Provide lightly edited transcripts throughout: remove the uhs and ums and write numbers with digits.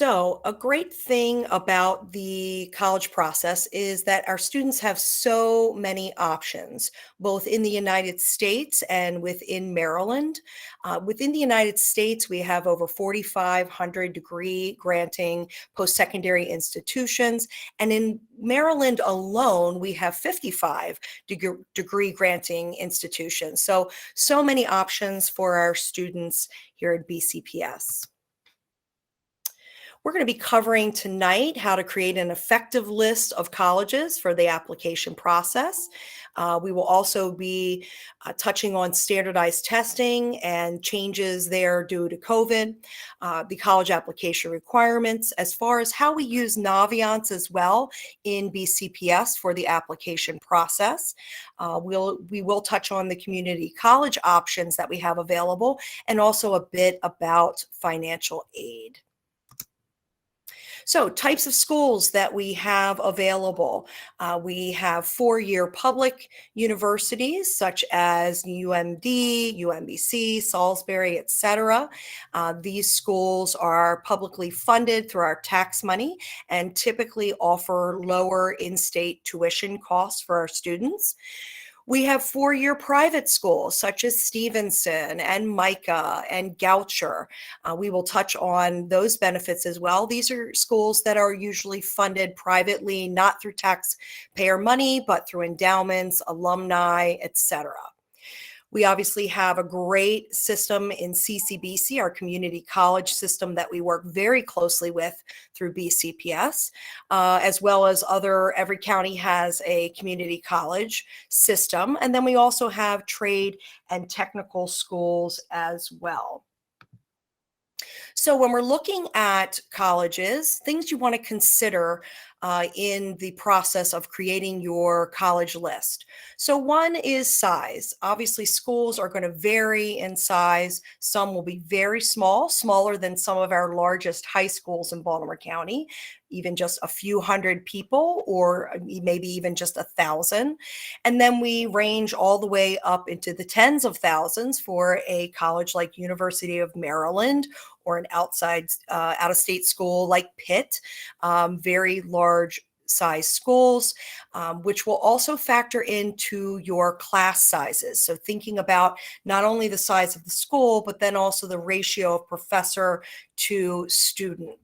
So, a great thing about the college process is that our students have so many options, both in the United States and within Maryland. Within the United States, we have over 4,500 degree granting post secondary institutions. And in Maryland alone, we have 55 degree granting institutions. So many options for our students here at BCPS. We're going to be covering tonight how to create an effective list of colleges for the application process. We will also be touching on standardized testing and changes there due to COVID, the college application requirements, as far as how we use Naviance as well in BCPS for the application process. We will touch on the community college options that we have available and also a bit about financial aid. So, types of schools that we have available. We have four-year public universities such as UMD, UMBC, Salisbury, etc. These schools are publicly funded through our tax money and typically offer lower in-state tuition costs for our students. We have four-year private schools such as Stevenson and Micah and Goucher. We will touch on those benefits as well. These are schools that are usually funded privately, not through taxpayer money, but through endowments, alumni, etc. We obviously have a great system in CCBC, our community college system that we work very closely with through BCPS, as well as every county has a community college system. And then we also have trade and technical schools as well. So when we're looking at colleges, things you want to consider in the process of creating your college list. So one is size. Obviously, schools are going to vary in size. Some will be very small, smaller than some of our largest high schools in Baltimore County, even just a few hundred people, or maybe even just 1,000. And then we range all the way up into the tens of thousands for a college like University of Maryland or an out-of-state school like Pitt, very large size schools, which will also factor into your class sizes. So thinking about not only the size of the school, but then also the ratio of professor to student.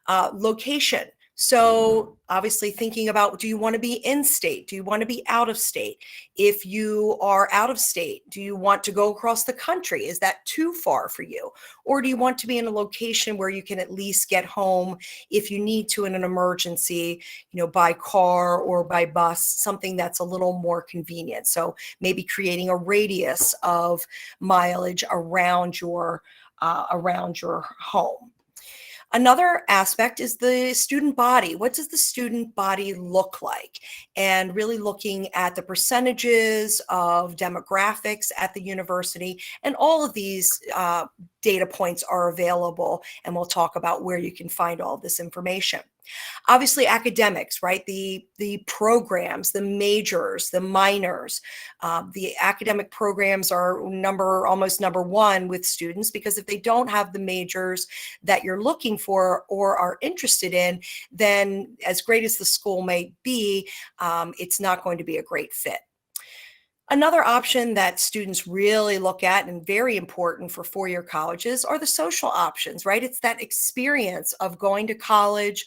Location. So obviously thinking about, do you want to be in state? Do you want to be out of state? If you are out of state, do you want to go across the country? Is that too far for you? Or do you want to be in a location where you can at least get home if you need to in an emergency, by car or by bus, something that's a little more convenient. So maybe creating a radius of mileage around your home. Another aspect is the student body. What does the student body look like? And really looking at the percentages of demographics at the university. And all of these data points are available, and we'll talk about where you can find all this information. Obviously, academics, right? The programs, the majors, the minors. The academic programs are almost number one with students, because if they don't have the majors that you're looking for or are interested in, then as great as the school may be, it's not going to be a great fit. Another option that students really look at, and very important for four-year colleges, are the social options, right? It's that experience of going to college,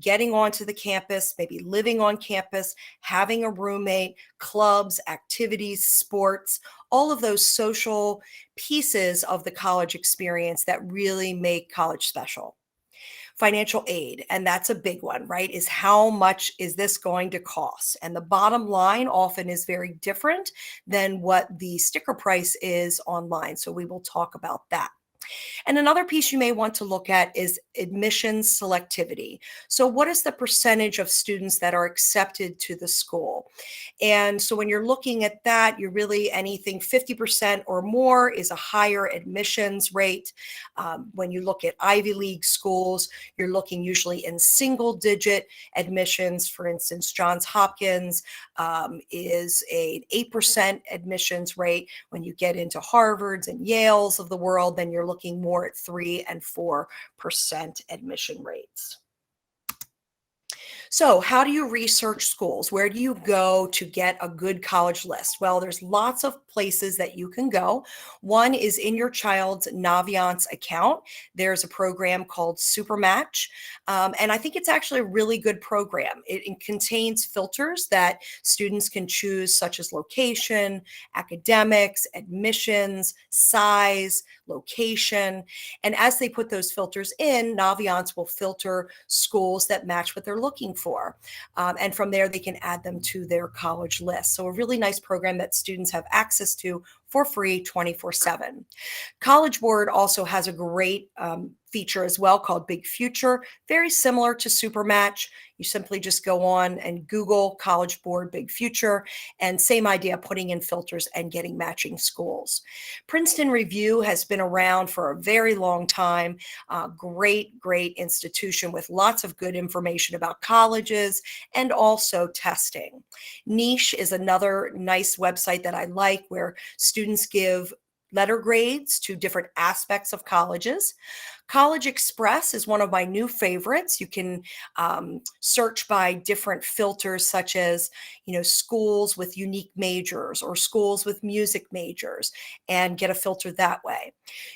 getting onto the campus, maybe living on campus, having a roommate, clubs, activities, sports, all of those social pieces of the college experience that really make college special. Financial aid, and that's a big one, right? Is how much is this going to cost? And the bottom line often is very different than what the sticker price is online. So we will talk about that. And another piece you may want to look at is admissions selectivity. So what is the percentage of students that are accepted to the school? And so when you're looking at that, you're really anything 50% or more is a higher admissions rate. When you look at Ivy League schools, you're looking usually in single digit admissions. For instance, Johns Hopkins is an 8% admissions rate. When you get into Harvards and Yales of the world, then you're looking looking more at 3 and 4% admission rates. So, how do you research schools? Where do you go to get a good college list? Well, there's lots of places that you can go. One is in your child's Naviance account. There's a program called Supermatch, and I think it's actually a really good program. It contains filters that students can choose, such as location, academics, admissions, size, location. And as they put those filters in, Naviance will filter schools that match what they're looking for. And from there, they can add them to their college list. So a really nice program that students have access to for free 24/7. College Board also has a great feature as well called Big Future, very similar to Supermatch. You simply just go on and Google College Board Big Future, and same idea, putting in filters and getting matching schools. Princeton Review has been around for a very long time. Great institution with lots of good information about colleges and also testing. Niche is another nice website that I like, where students give letter grades to different aspects of colleges. College Express is one of my new favorites. You can search by different filters, such as, schools with unique majors or schools with music majors, and get a filter that way.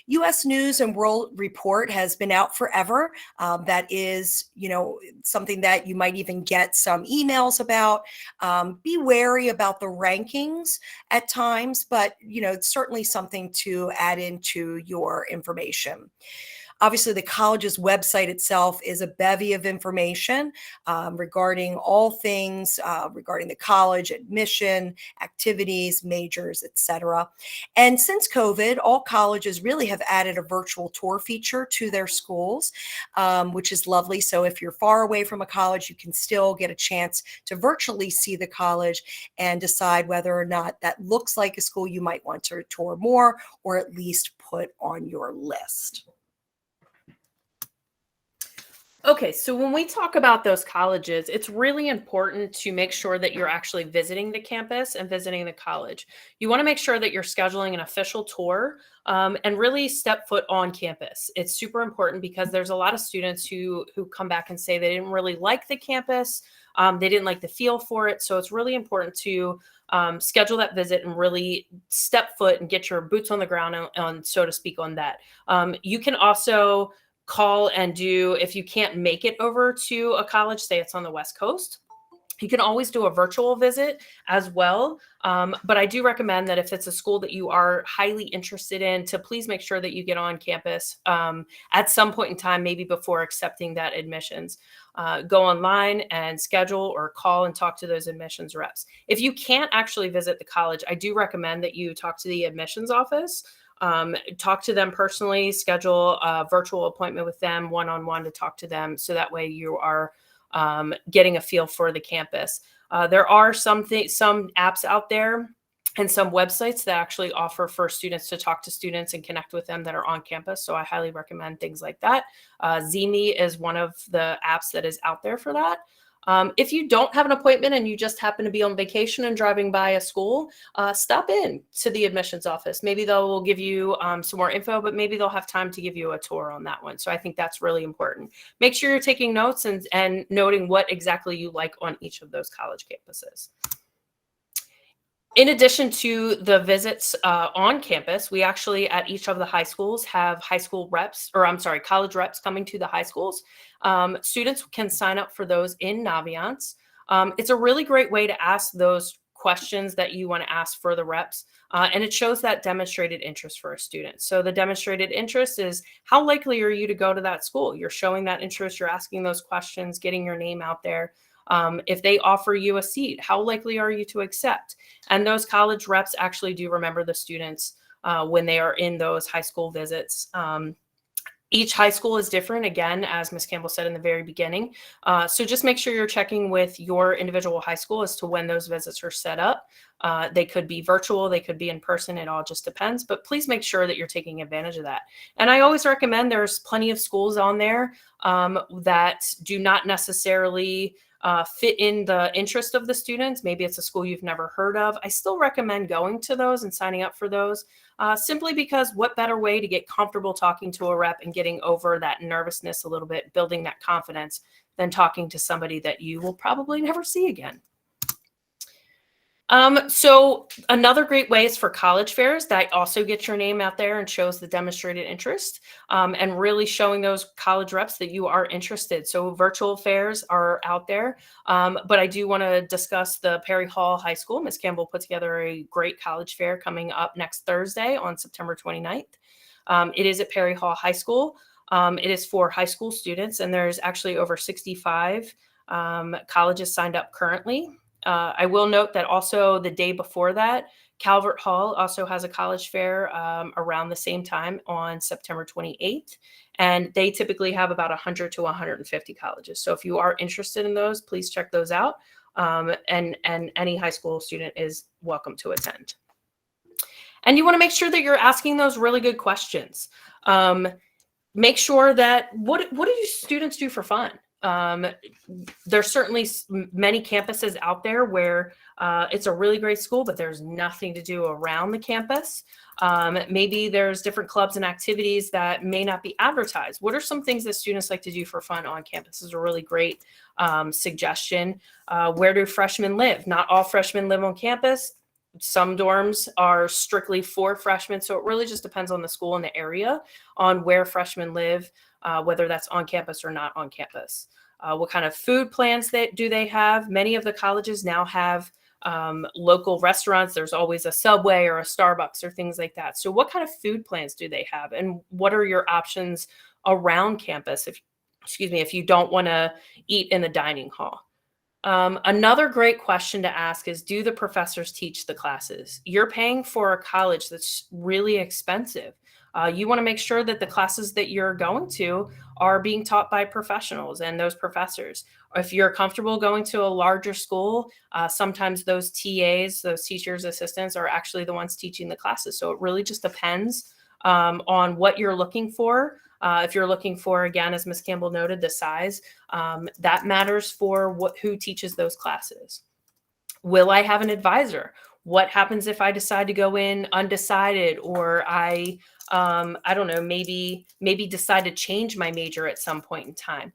U.S. News and World Report has been out forever. That is, something that you might even get some emails about. Be wary about the rankings at times, but, it's certainly something to add into your information. Obviously, the college's website itself is a bevy of information regarding all things regarding the college, admission, activities, majors, etc. And since COVID, all colleges really have added a virtual tour feature to their schools, which is lovely. So if you're far away from a college, you can still get a chance to virtually see the college and decide whether or not that looks like a school you might want to tour more, or at least put on your list. Okay, so when we talk about those colleges, it's really important to make sure that you're actually visiting the campus and visiting the college. You want to make sure that you're scheduling an official tour and really step foot on campus. It's super important because there's a lot of students who come back and say they didn't really like the campus, they didn't like the feel for it. So it's really important to schedule that visit and really step foot and get your boots on the ground on so to speak, on that. You can also call and do, if you can't make it over to a college, say it's on the West Coast, you can always do a virtual visit as well. But I do recommend that if it's a school that you are highly interested in, to please make sure that you get on campus at some point in time, maybe before accepting that admissions. Go online and schedule or call and talk to those admissions reps. If you can't actually visit the college, I do recommend that you talk to the admissions office. Talk to them personally, schedule a virtual appointment with them one-on-one to talk to them. So that way you are getting a feel for the campus. There are some apps out there and some websites that actually offer for students to talk to students and connect with them that are on campus. So I highly recommend things like that. Zme is one of the apps that is out there for that. If you don't have an appointment and you just happen to be on vacation and driving by a school, stop in to the admissions office. Maybe they'll give you some more info, but maybe they'll have time to give you a tour on that one. So I think that's really important. Make sure you're taking notes and noting what exactly you like on each of those college campuses. In addition to the visits on campus, we actually at each of the high schools have college reps coming to the high schools. Students can sign up for those in Naviance. It's a really great way to ask those questions that you want to ask for the reps. And it shows that demonstrated interest for a student. So the demonstrated interest is, how likely are you to go to that school? You're showing that interest, you're asking those questions, getting your name out there. If they offer you a seat, how likely are you to accept? And those college reps actually do remember the students when they are in those high school visits. Each high school is different, again, as Ms. Campbell said in the very beginning. So just make sure you're checking with your individual high school as to when those visits are set up. They could be virtual, they could be in person, it all just depends. But please make sure that you're taking advantage of that. And I always recommend, there's plenty of schools on there that do not necessarily fit in the interest of the students. Maybe it's a school you've never heard of. I still recommend going to those and signing up for those, simply because what better way to get comfortable talking to a rep and getting over that nervousness a little bit, building that confidence, than talking to somebody that you will probably never see again. So another great way is for college fairs. That also gets your name out there and shows the demonstrated interest, and really showing those college reps that you are interested. So virtual fairs are out there, but I do want to discuss the Perry Hall High School. Ms. Campbell put together a great college fair coming up next Thursday on September 29th. It is at Perry Hall High School. It is for high school students, and there's actually over 65 colleges signed up currently. I will note that also the day before that, Calvert Hall also has a college fair around the same time on September 28th. And they typically have about 100 to 150 colleges. So if you are interested in those, please check those out. And any high school student is welcome to attend. And you want to make sure that you're asking those really good questions. Make sure that what do students do for fun? There's certainly many campuses out there where it's a really great school, but there's nothing to do around the campus. Maybe there's different clubs and activities that may not be advertised. What are some things that students like to do for fun on campus? This is a really great suggestion. Where do freshmen live? Not all freshmen live on campus. Some dorms are strictly for freshmen. So it really just depends on the school and the area on where freshmen live, whether that's on campus or not on campus. What kind of food plans do they have? Many of the colleges now have local restaurants. There's always a Subway or a Starbucks or things like that. So what kind of food plans do they have? And what are your options around campus if you don't want to eat in the dining hall? Another great question to ask is, do the professors teach the classes? You're paying for a college that's really expensive. You want to make sure that the classes that you're going to are being taught by professionals and those professors. If you're comfortable going to a larger school, sometimes those TAs, those teachers' assistants, are actually the ones teaching the classes. So it really just depends on what you're looking for. If you're looking for, again, as Ms. Campbell noted, the size, that matters for who teaches those classes. Will I have an advisor? What happens if I decide to go in undecided, or I don't know, maybe decide to change my major at some point in time?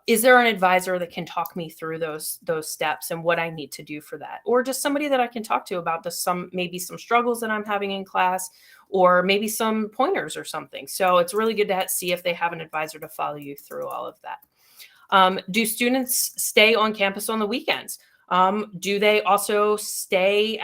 Is there an advisor that can talk me through those steps and what I need to do for that? Or just somebody that I can talk to about maybe some struggles that I'm having in class, or maybe some pointers or something. So it's really good to see if they have an advisor to follow you through all of that. Do students stay on campus on the weekends? Do they also stay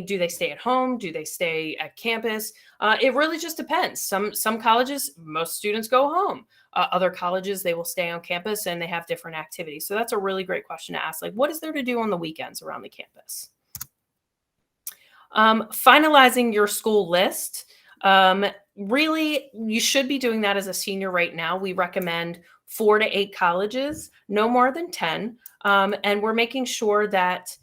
do they stay at home? Do they stay at campus? It really just depends. Some colleges, most students go home. Other colleges, they will stay on campus and they have different activities. So that's a really great question to ask. Like, what is there to do on the weekends around the campus? Finalizing your school list. Really, you should be doing that as a senior right now. We recommend 4 to 8 colleges, no more than 10. And we're making sure that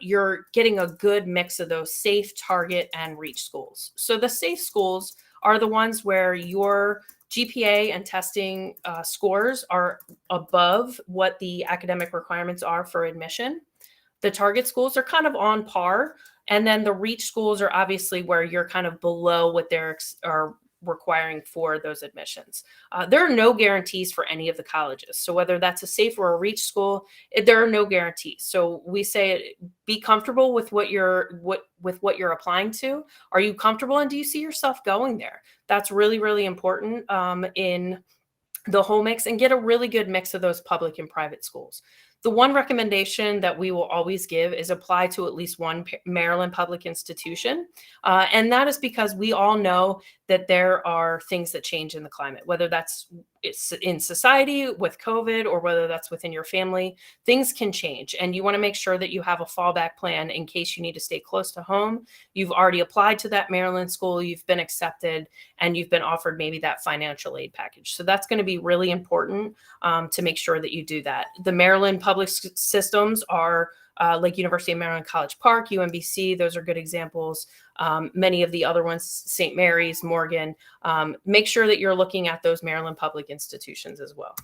you're getting a good mix of those safe, target, and reach schools. So the safe schools are the ones where your GPA and testing scores are above what the academic requirements are for admission. The target schools are kind of on par. And then the reach schools are obviously where you're kind of below what they're requiring for those admissions. There are no guarantees for any of the colleges. So whether that's a safe or a reach school, there are no guarantees. So we say be comfortable with what you're applying to. Are you comfortable, and do you see yourself going there? That's really, really important in the whole mix, and get a really good mix of those public and private schools. The one recommendation that we will always give is apply to at least one Maryland public institution. And that is because we all know that there are things that change in the climate, whether that's in society with COVID or whether that's within your family. Things can change, and you want to make sure that you have a fallback plan in case you need to stay close to home. You've already applied to that Maryland school, you've been accepted, and you've been offered maybe that financial aid package. So that's going to be really important to make sure that you do that. The Maryland public systems are like University of Maryland College Park, UMBC, those are good examples. Many of the other ones, St. Mary's, Morgan, make sure that you're looking at those Maryland public institutions as well.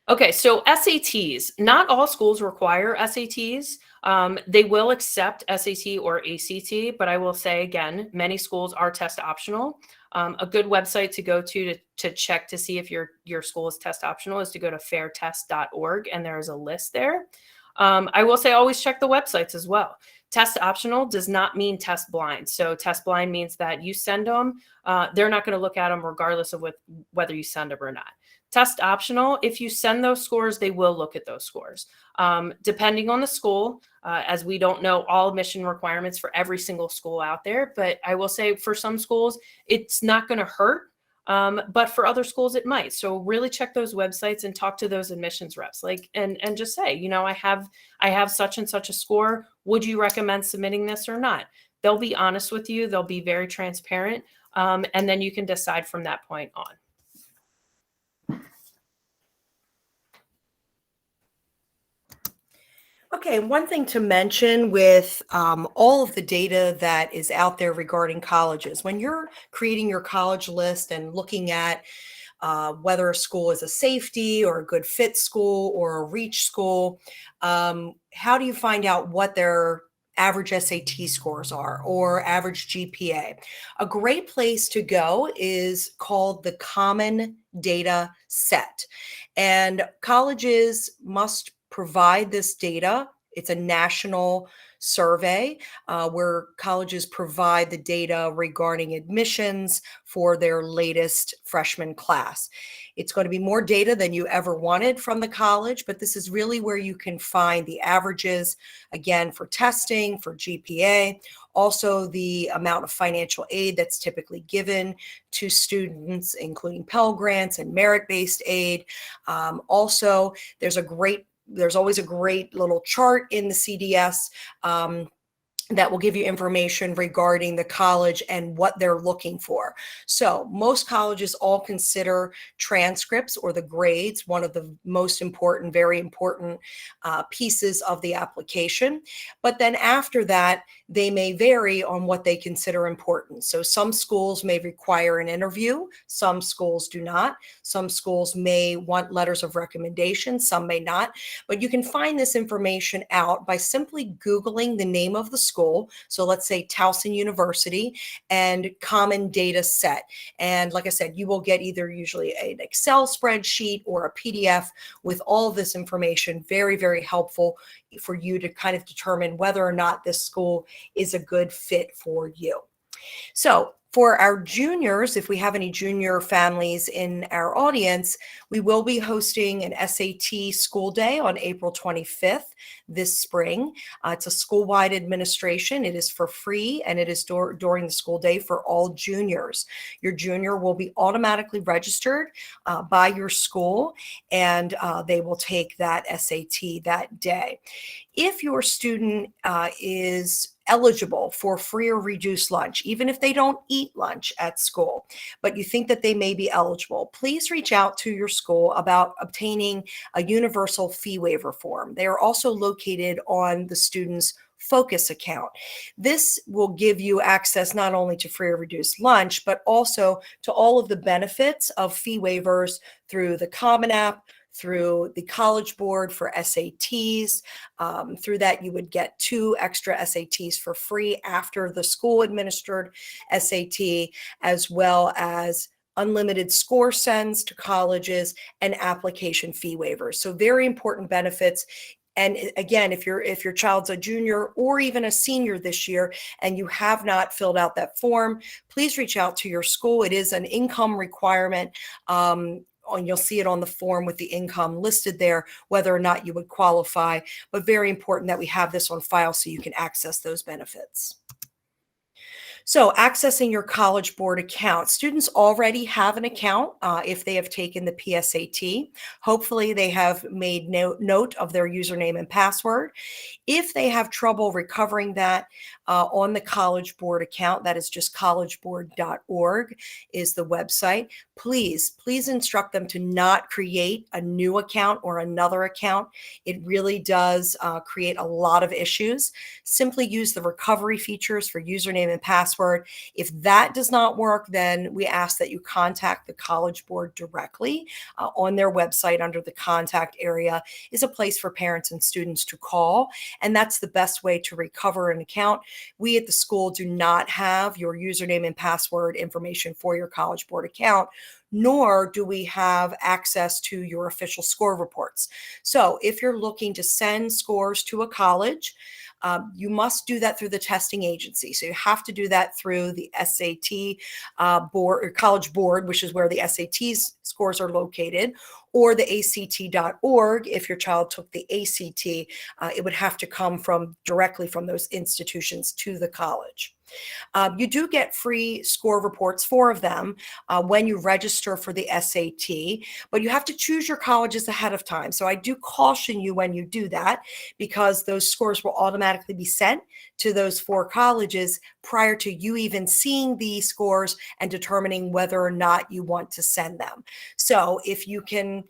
Okay, so SATs. Not all schools require SATs. They will accept SAT or ACT, but I will say again, many schools are test optional. A good website to go to check to see if your school is test optional is to go to fairtest.org, and there is a list there. I will say always check the websites as well. Test optional does not mean test blind. So test blind means that you send them, they're not going to look at them regardless of whether you send them or not. Test optional, if you send those scores, they will look at those scores. Depending on the school, as we don't know all admission requirements for every single school out there, but I will say for some schools, it's not going to hurt. But for other schools, it might. So really check those websites and talk to those admissions reps, like, and just say, I have such and such a score. Would you recommend submitting this or not? They'll be honest with you. They'll be very transparent. And then you can decide from that point on. Okay, one thing to mention with all of the data that is out there regarding colleges, when you're creating your college list and looking at whether a school is a safety or a good fit school or a reach school, how do you find out what their average SAT scores are or average GPA? A great place to go is called the Common Data Set. And colleges must provide this data. It's a national survey where colleges provide the data regarding admissions for their latest freshman class. It's going to be more data than you ever wanted from the college, but this is really where you can find the averages, again, for testing, for GPA, also the amount of financial aid that's typically given to students, including Pell Grants and merit-based aid. Also, there's always a great little chart in the CDS that will give you information regarding the college and what they're looking for. So most colleges all consider transcripts or the grades one of the most important, very important pieces of the application. But then after that, they may vary on what they consider important. So some schools may require an interview, some schools do not. Some schools may want letters of recommendation, some may not. But you can find this information out by simply Googling the name of the school. So let's say Towson University and Common Data Set. And like I said, you will get either usually an Excel spreadsheet or a PDF with all of this information. Very, very helpful for you to kind of determine whether or not this school is a good fit for you. So for our juniors, if we have any junior families in our audience, we will be hosting an SAT school day on April 25th this spring. It's a school-wide administration. It is for free, and it is during the school day for all juniors. Your junior will be automatically registered by your school, and they will take that SAT that day. If your student is eligible for free or reduced lunch, even if they don't eat lunch at school, but you think that they may be eligible, please reach out to your school about obtaining a universal fee waiver form. They are also located on the student's Focus account. This will give you access not only to free or reduced lunch, but also to all of the benefits of fee waivers through the Common App, through the College Board for SATs. Through that, you would get 2 extra SATs for free after the school administered SAT, as well as unlimited score sends to colleges and application fee waivers. So very important benefits. And again, if your child's a junior or even a senior this year and you have not filled out that form, please reach out to your school. It is an income requirement. And you'll see it on the form with the income listed there, whether or not you would qualify, but very important that we have this on file so you can access those benefits. So accessing your College Board account, students already have an account if they have taken the PSAT. Hopefully they have made note of their username and password. If they have trouble recovering that on the College Board account, that is just collegeboard.org is the website. Please instruct them to not create a new account or another account. It really does create a lot of issues. Simply use the recovery features for username and password password. If that does not work, then we ask that you contact the College Board directly. On their website, under the contact area, is a place for parents and students to call, and that's the best way to recover an account. We at the school do not have your username and password information for your College Board account, nor do we have access to your official score reports. So if you're looking to send scores to a college, you must do that through the testing agency. So you have to do that through the SAT board or College Board, which is where the SAT scores are located, or the ACT.org. If your child took the ACT, it would have to come directly from those institutions to the college. You do get free score reports, 4 of them, when you register for the SAT, but you have to choose your colleges ahead of time. So I do caution you when you do that, because those scores will automatically be sent to those 4 colleges prior to you even seeing the scores and determining whether or not you want to send them. So if you can,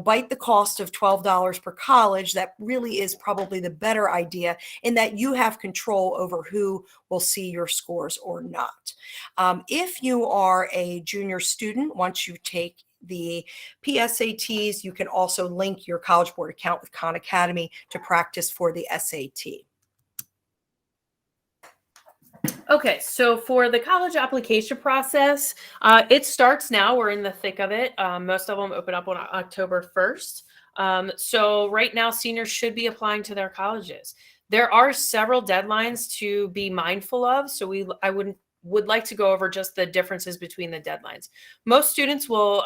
bite the cost of $12 per college, that really is probably the better idea, in that you have control over who will see your scores or not. If you are a junior student, once you take the PSATs, you can also link your College Board account with Khan Academy to practice for the SAT. Okay, so for the college application process, it starts now. We're in the thick of it. Most of them open up on October 1st. So right now, seniors should be applying to their colleges. There are several deadlines to be mindful of. So I would like to go over just the differences between the deadlines. Most students will,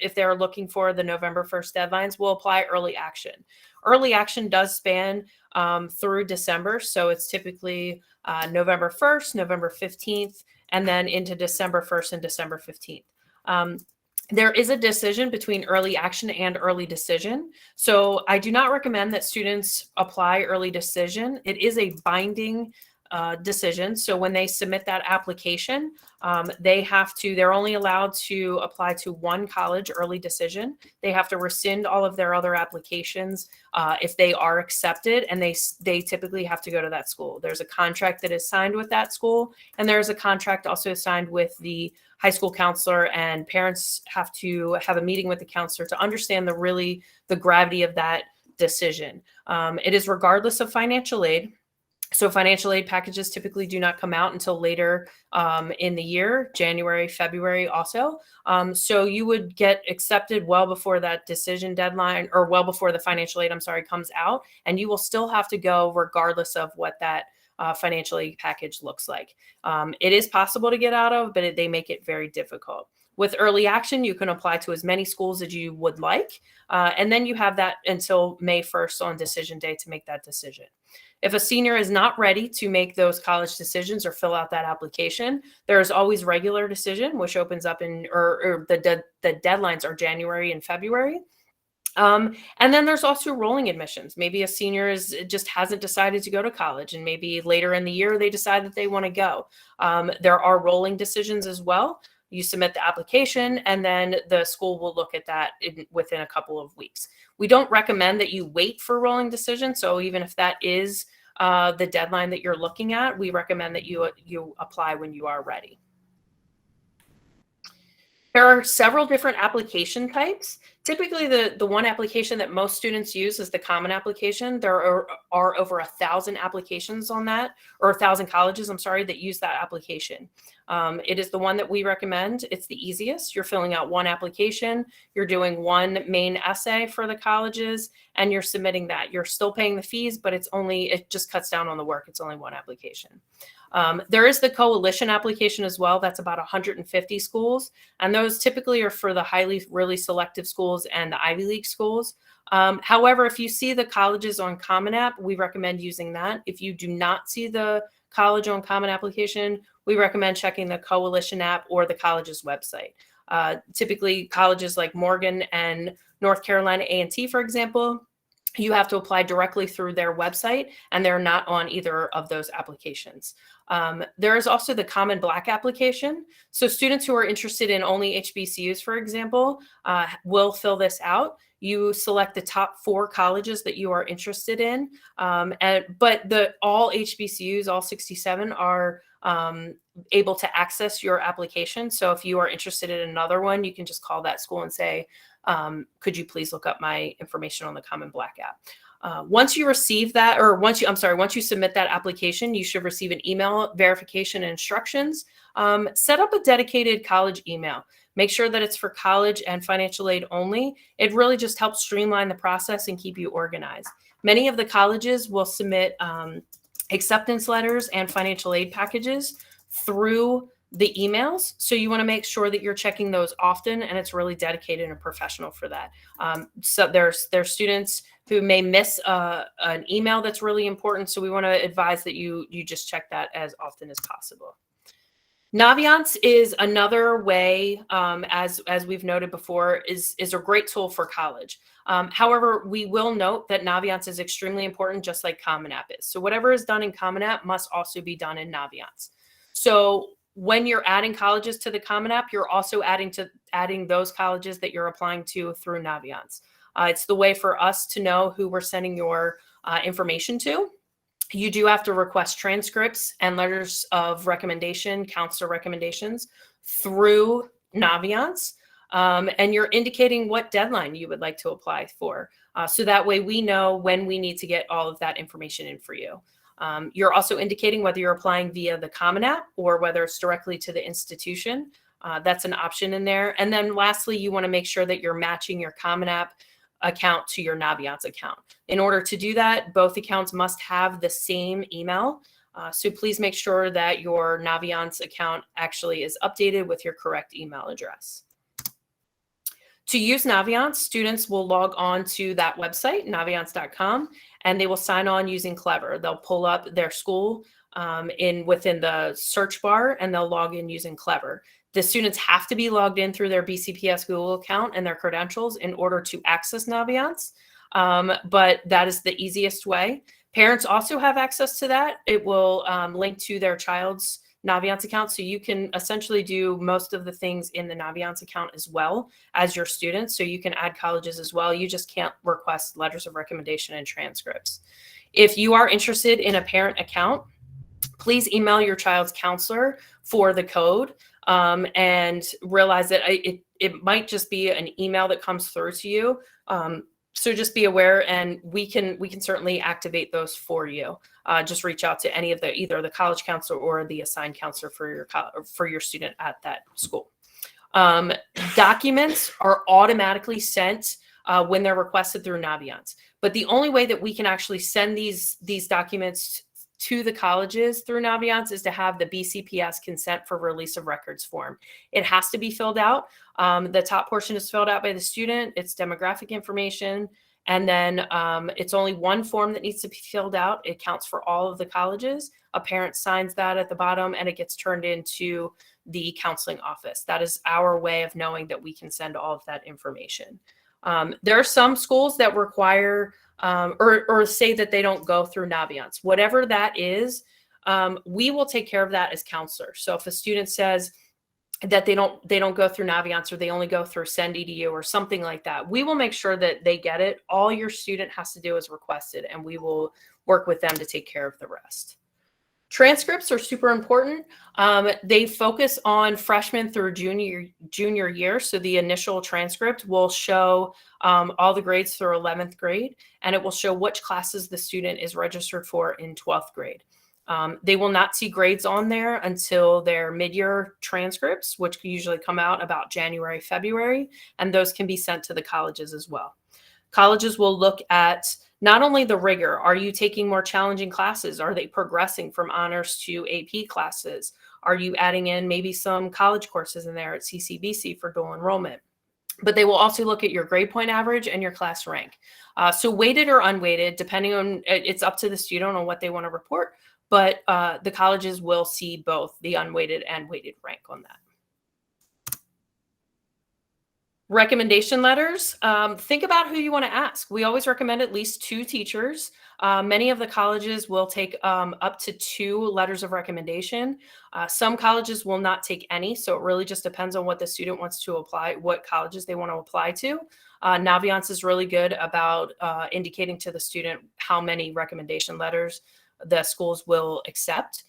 if they're looking for the November 1st deadlines, will apply early action. Early action does span through December. So it's typically November 1st, November 15th, and then into December 1st and December 15th. There is a decision between early action and early decision. So I do not recommend that students apply early decision. It is a binding decision. So when they submit that application, they're only allowed to apply to one college early decision. They have to rescind all of their other applications if they are accepted, and they typically have to go to that school. There's a contract that is signed with that school, and there's a contract also signed with the high school counselor, and parents have to have a meeting with the counselor to understand the gravity of that decision. It is regardless of financial aid. So financial aid packages typically do not come out until later in the year, January, February also. So you would get accepted well before that decision deadline, or well before the financial aid, comes out, and you will still have to go regardless of what that financial aid package looks like. It is possible to get out of, but they make it very difficult. With early action, you can apply to as many schools as you would like, and then you have that until May 1st on decision day to make that decision. If a senior is not ready to make those college decisions or fill out that application, there is always regular decision, which opens up or the deadlines are January and February. And then there's also rolling admissions. Maybe a senior just hasn't decided to go to college, and maybe later in the year they decide that they want to go. There are rolling decisions as well. You submit the application, and then the school will look at that within a couple of weeks. We don't recommend that you wait for rolling decision. So even if that is the deadline that you're looking at, we recommend that you apply when you are ready. There are several different application types. Typically, the one application that most students use is the common application. There are over 1,000 applications on that, or 1,000 colleges, that use that application. It is the one that we recommend. It's the easiest. You're filling out one application, you're doing one main essay for the colleges, and you're submitting that. You're still paying the fees, but it just cuts down on the work. It's only one application. There is the coalition application as well. That's about 150 schools. And those typically are for the really selective schools and the Ivy League schools. However, if you see the colleges on Common App, we recommend using that. If you do not see the college on Common Application, we recommend checking the coalition app or the college's website. Typically, colleges like Morgan and North Carolina A&T, for example, you have to apply directly through their website, and they're not on either of those applications. There is also the Common Black application. So students who are interested in only HBCUs, for example, will fill this out. You select the top 4 colleges that you are interested in, but all HBCUs, all 67, are able to access your application. So if you are interested in another one, you can just call that school and say, could you please look up my information on the Common Black app? Once you receive that, or once you submit that application, you should receive an email verification and instructions. Set up a dedicated college email. Make sure that it's for college and financial aid only. It really just helps streamline the process and keep you organized. Many of the colleges will submit acceptance letters and financial aid packages through the emails. So you want to make sure that you're checking those often, and it's really dedicated and professional for that. So there's students who may miss an email that's really important. So we want to advise that you just check that as often as possible. Naviance is another way, as we've noted before, is a great tool for college. However, we will note that Naviance is extremely important, just like Common App is. So whatever is done in Common App must also be done in Naviance. So when you're adding colleges to the Common App, you're also adding those colleges that you're applying to through Naviance. It's the way for us to know who we're sending your information to. You do have to request transcripts and letters of recommendation, counselor recommendations through Naviance. And you're indicating what deadline you would like to apply for. So that way we know when we need to get all of that information in for you. You're also indicating whether you're applying via the Common App or whether it's directly to the institution. That's an option in there. And then lastly, you want to make sure that you're matching your Common App account to your Naviance account. In order to do that, both accounts must have the same email. So please make sure that your Naviance account actually is updated with your correct email address. To use Naviance, students will log on to that website, naviance.com, and they will sign on using Clever. They'll pull up their school within the search bar, and they'll log in using Clever. The students have to be logged in through their BCPS Google account and their credentials in order to access Naviance, but that is the easiest way. Parents also have access to that. It will link to their child's Naviance account, so you can essentially do most of the things in the Naviance account as well as your students, so you can add colleges as well. You just can't request letters of recommendation and transcripts. If you are interested in a parent account, please email your child's counselor for the code, and realize that it might just be an email that comes through to you. So just be aware, and we can certainly activate those for you. Just reach out to any of either the college counselor or the assigned counselor for your student at that school. Documents are automatically sent when they're requested through Naviance, but the only way that we can actually send these documents to the colleges through Naviance is to have the BCPS consent for release of records form. It has to be filled out. The top portion is filled out by the student. It's demographic information. And then it's only one form that needs to be filled out. It counts for all of the colleges. A parent signs that at the bottom, and it gets turned into the counseling office. That is our way of knowing that we can send all of that information. There are some schools that require or say that they don't go through Naviance. Whatever that is, we will take care of that as counselors. So if a student says that they don't go through Naviance, or they only go through SendEDU or something like that, we will make sure that they get it. All your student has to do is request it, and we will work with them to take care of the rest. Transcripts are super important. They focus on freshman through junior year. So the initial transcript will show all the grades through 11th grade, and it will show which classes the student is registered for in 12th grade. They will not see grades on there until their mid-year transcripts, which usually come out about January, February, and those can be sent to the colleges as well. Colleges will look at not only the rigor. Are you taking more challenging classes? Are they progressing from honors to AP classes? Are you adding in maybe some college courses in there at CCBC for dual enrollment? But they will also look at your grade point average and your class rank. So weighted or unweighted, depending on, it's up to the student on what they want to report, but the colleges will see both the unweighted and weighted rank on that. Recommendation letters. Think about who you want to ask. We always recommend at least 2 teachers. Many of the colleges will take up to 2 letters of recommendation. Some colleges will not take any, so it really just depends on what the student wants to apply, what colleges they want to apply to. Naviance is really good about indicating to the student how many recommendation letters the schools will accept.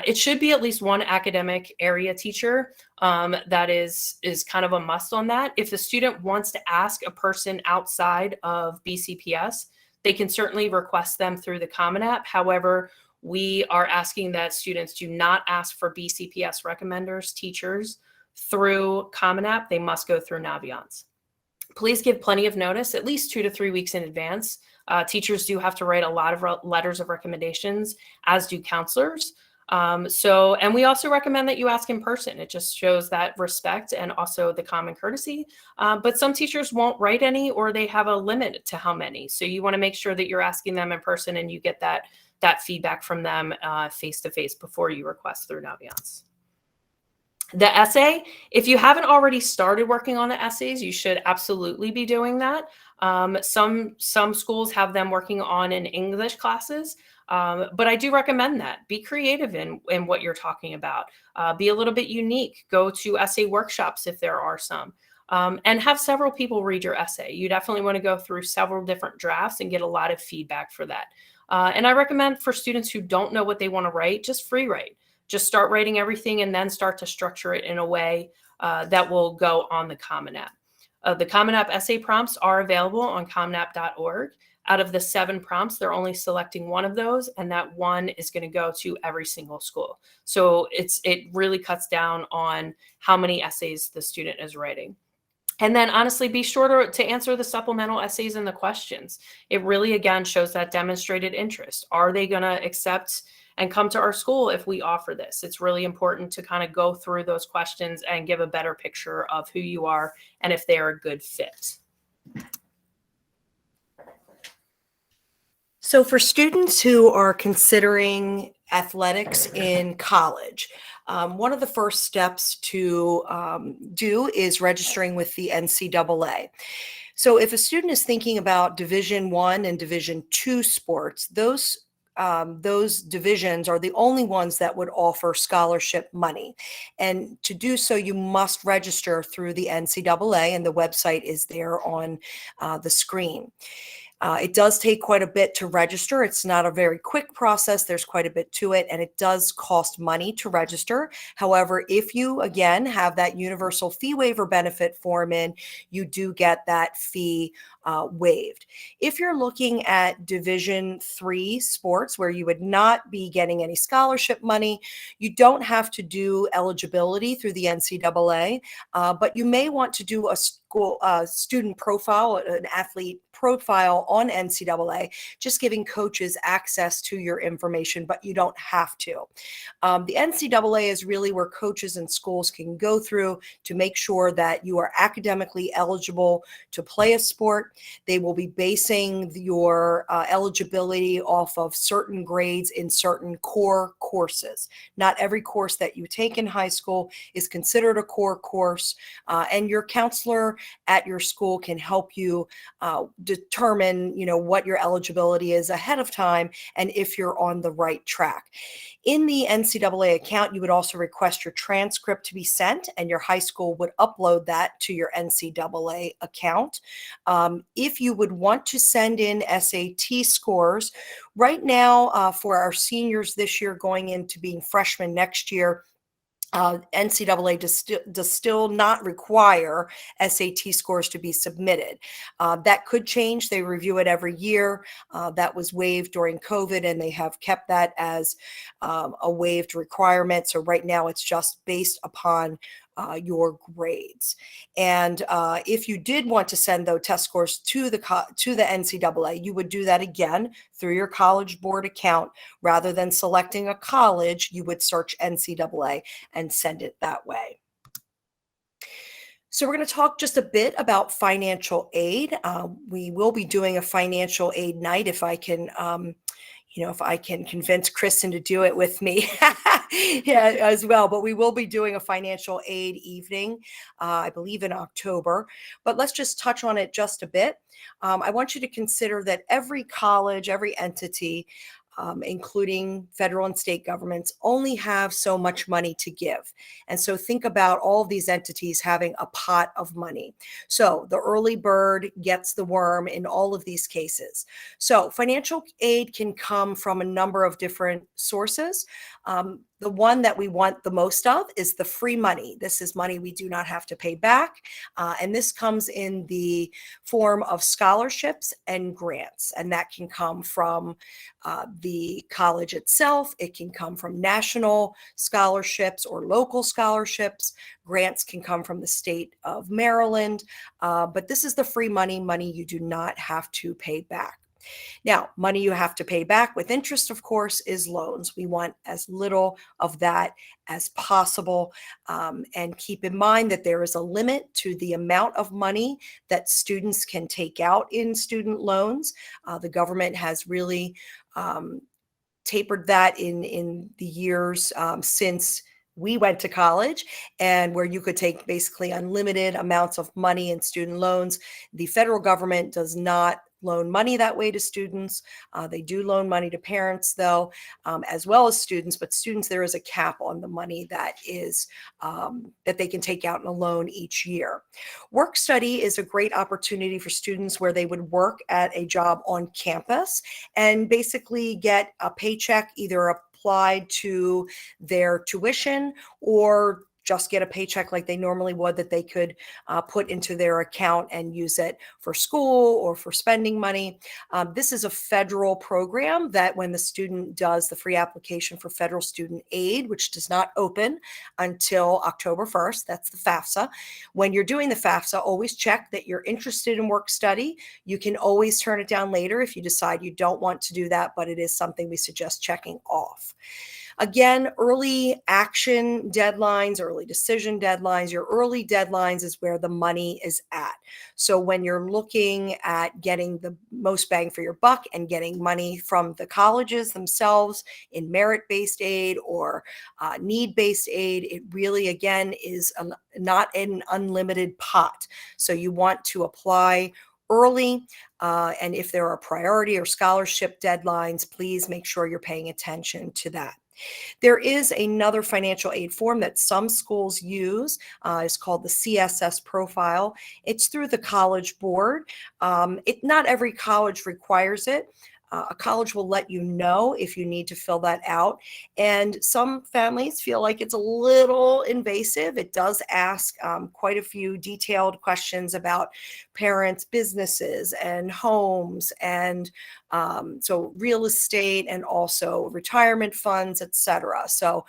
It should be at least one academic area teacher that is kind of a must on that. If the student wants to ask a person outside of BCPS, they can certainly request them through the Common App. However, we are asking that students do not ask for BCPS recommenders, teachers through Common App. They must go through Naviance. Please give plenty of notice, at least 2 to 3 weeks in advance. Teachers do have to write a lot of letters of recommendations, as do counselors. And we also recommend that you ask in person. It just shows that respect and also the common courtesy. But some teachers won't write any, or they have a limit to how many. So you want to make sure that you're asking them in person and you get that feedback from them face to face before you request through Naviance. The essay, if you haven't already started working on the essays, you should absolutely be doing that. Some schools have them working on in English classes, but I do recommend that. Be creative in what you're talking about. Be a little bit unique. Go to essay workshops if there are some. And have several people read your essay. You definitely want to go through several different drafts and get a lot of feedback for that. And I recommend for students who don't know what they want to write, just free write. Just start writing everything and then start to structure it in a way that will go on the Common App. The Common App essay prompts are available on commonapp.org. Out of the 7 prompts, they're only selecting one of those, and that one is going to go to every single school. So it really cuts down on how many essays the student is writing. And then honestly, be sure to answer the supplemental essays and the questions. It really, again, shows that demonstrated interest. Are they going to accept and come to our school if we offer this? It's really important to kind of go through those questions and give a better picture of who you are and if they are a good fit. So for students who are considering athletics in college, one of the first steps to do is registering with the NCAA. So if a student is thinking about Division I and Division II sports, those divisions are the only ones that would offer scholarship money. And to do so, you must register through the NCAA, and the website is there on the screen. It does take quite a bit to register. It's not a very quick process. There's quite a bit to it, and it does cost money to register. However, if you, again, have that universal fee waiver benefit form in, you do get that fee waived. If you're looking at Division III sports where you would not be getting any scholarship money, you don't have to do eligibility through the NCAA, but you may want to do a student profile, an athlete profile on NCAA, just giving coaches access to your information, but you don't have to. The NCAA is really where coaches and schools can go through to make sure that you are academically eligible to play a sport. They will be basing your eligibility off of certain grades in certain core courses. Not every course that you take in high school is considered a core course, and your counselor at your school can help you determine, what your eligibility is ahead of time and if you're on the right track. In the NCAA account, you would also request your transcript to be sent, and your high school would upload that to your NCAA account. If you would want to send in SAT scores, right now for our seniors this year going into being freshmen next year, NCAA does still not require SAT scores to be submitted. That could change. They review it every year. That was waived during COVID, and they have kept that as a waived requirement. So right now it's just based upon your grades. And if you did want to send those test scores to the NCAA, you would do that again through your College Board account. Rather than selecting a college, you would search NCAA and send it that way. So we're going to talk just a bit about financial aid. We will be doing a financial aid night if I can if I can convince Kristen to do it with me yeah, as well. But we will be doing a financial aid evening, I believe in October. But let's just touch on it just a bit. I want you to consider that every college, every entity, including federal and state governments, only have so much money to give. And so think about all of these entities having a pot of money. So the early bird gets the worm in all of these cases. So financial aid can come from a number of different sources. The one that we want the most of is the free money. This is money we do not have to pay back. And this comes in the form of scholarships and grants. And that can come from the college itself. It can come from national scholarships or local scholarships. Grants can come from the state of Maryland. But this is the free money, money you do not have to pay back. Now, money you have to pay back with interest, of course, is loans. We want as little of that as possible. And keep in mind that there is a limit to the amount of money that students can take out in student loans. The government has really tapered that in the years since we went to college, and where you could take basically unlimited amounts of money in student loans. The federal government does not loan money that way to students. They do loan money to parents, though, as well as students. But students, there is a cap on the money that is that they can take out in a loan each year. Work study is a great opportunity for students where they would work at a job on campus and basically get a paycheck either applied to their tuition or just get a paycheck like they normally would that they could put into their account and use it for school or for spending money. This is a federal program that when the student does the free application for federal student aid, which does not open until October 1st, that's the FAFSA. When you're doing the FAFSA, always check that you're interested in work study. You can always turn it down later if you decide you don't want to do that, but it is something we suggest checking off. Again, early action deadlines, early decision deadlines, your early deadlines is where the money is at. So when you're looking at getting the most bang for your buck and getting money from the colleges themselves in merit-based aid or need-based aid, it really, again, is not an unlimited pot. So you want to apply early. And if there are priority or scholarship deadlines, please make sure you're paying attention to that. There is another financial aid form that some schools use. It's called the CSS profile. It's through the College Board. Not every college requires it. A college will let you know if you need to fill that out. And some families feel like it's a little invasive. It does ask quite a few detailed questions about parents' businesses and homes and so real estate and also retirement funds, etc. So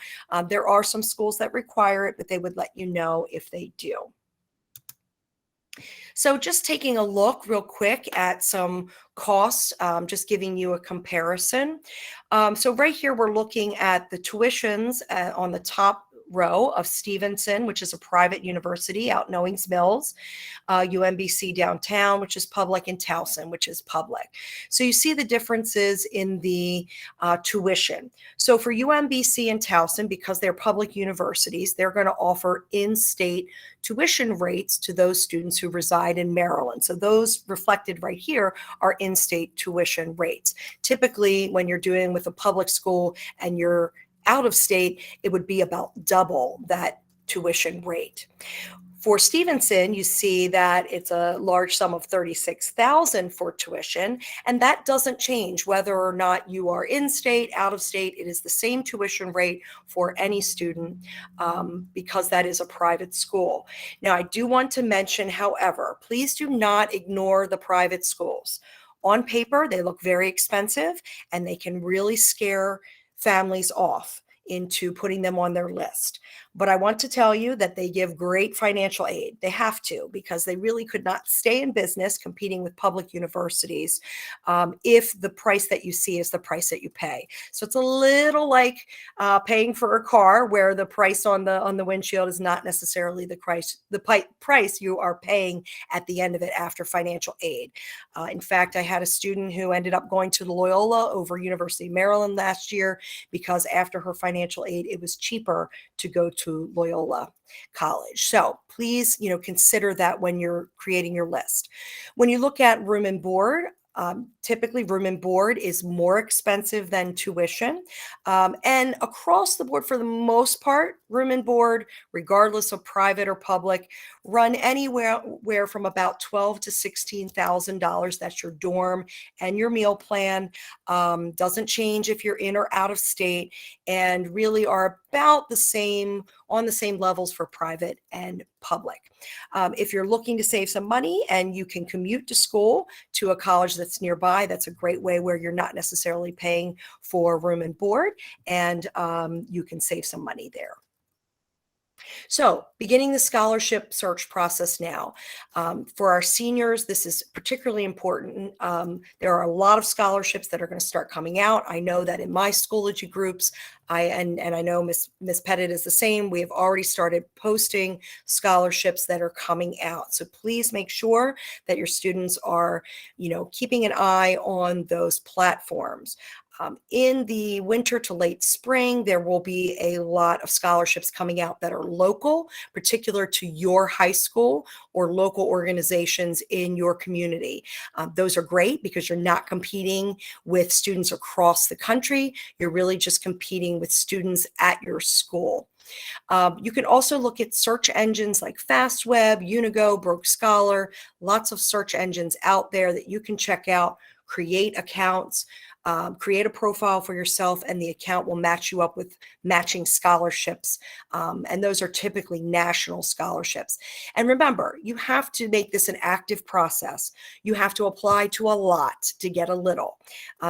there are some schools that require it, but they would let you know if they do. So just taking a look real quick at some costs, just giving you a comparison. So right here, we're looking at the tuitions on the top row of Stevenson, which is a private university out in Owings Mills, UMBC downtown, which is public, and Towson, which is public. So you see the differences in the tuition. So for UMBC and Towson, because they're public universities, they're going to offer in-state tuition rates to those students who reside in Maryland. So those reflected right here are in-state tuition rates. Typically, when you're doing with a public school and you're out of state, it would be about double that tuition rate. For Stevenson, you see that it's a large sum of $36,000 for tuition, and that doesn't change whether or not you are in state, out of state. It is the same tuition rate for any student because that is a private school. Now, I do want to mention, however, please do not ignore the private schools. On paper, they look very expensive, and they can really scare families off. into putting them on their list. But I want to tell you that they give great financial aid. They have to, because they really could not stay in business competing with public universities if the price that you see is the price that you pay. So it's a little like paying for a car, where the price on the windshield is not necessarily the price you are paying at the end of it after financial aid. In fact, I had a student who ended up going to Loyola over University of Maryland last year, because after her financial aid, it was cheaper to go to Loyola College. So please, consider that when you're creating your list. When you look at room and board, typically room and board is more expensive than tuition. And across the board, for the most part, room and board, regardless of private or public, run anywhere from about $12,000 to $16,000. That's your dorm and your meal plan. Doesn't change if you're in or out of state, and really are about the same, on the same levels for private and public. If you're looking to save some money and you can commute to school to a college that's nearby, that's a great way, where you're not necessarily paying for room and board, and you can save some money there. So beginning the scholarship search process now. For our seniors, this is particularly important. There are a lot of scholarships that are going to start coming out. I know that in my Schoology groups, and I know Miss Pettit is the same, we have already started posting scholarships that are coming out. So please make sure that your students are, keeping an eye on those platforms. In the winter to late spring, there will be a lot of scholarships coming out that are local, particular to your high school or local organizations in your community. Those are great because you're not competing with students across the country. You're really just competing with students at your school. You can also look at search engines like FastWeb, Unigo, Broke Scholar, lots of search engines out there that you can check out, create accounts, create a profile for yourself, and the account will match you up with matching scholarships. And those are typically national scholarships. And remember, you have to make this an active process. You have to apply to a lot to get a little.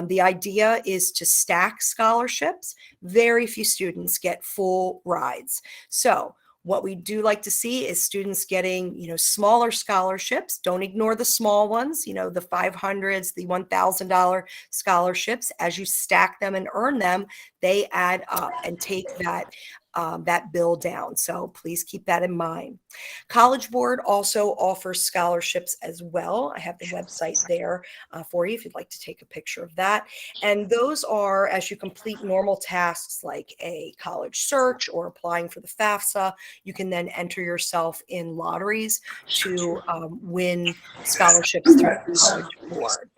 The idea is to stack scholarships. Very few students get full rides. So what we do like to see is students getting, smaller scholarships. Don't ignore the small ones, the $500s, the $1,000 scholarships. As you stack them and earn them, they add up and take that bill down. So please keep that in mind. College Board also offers scholarships as well. I have the website there for you if you'd like to take a picture of that. And those are, as you complete normal tasks like a college search or applying for the FAFSA, you can then enter yourself in lotteries to win scholarships through the College Board.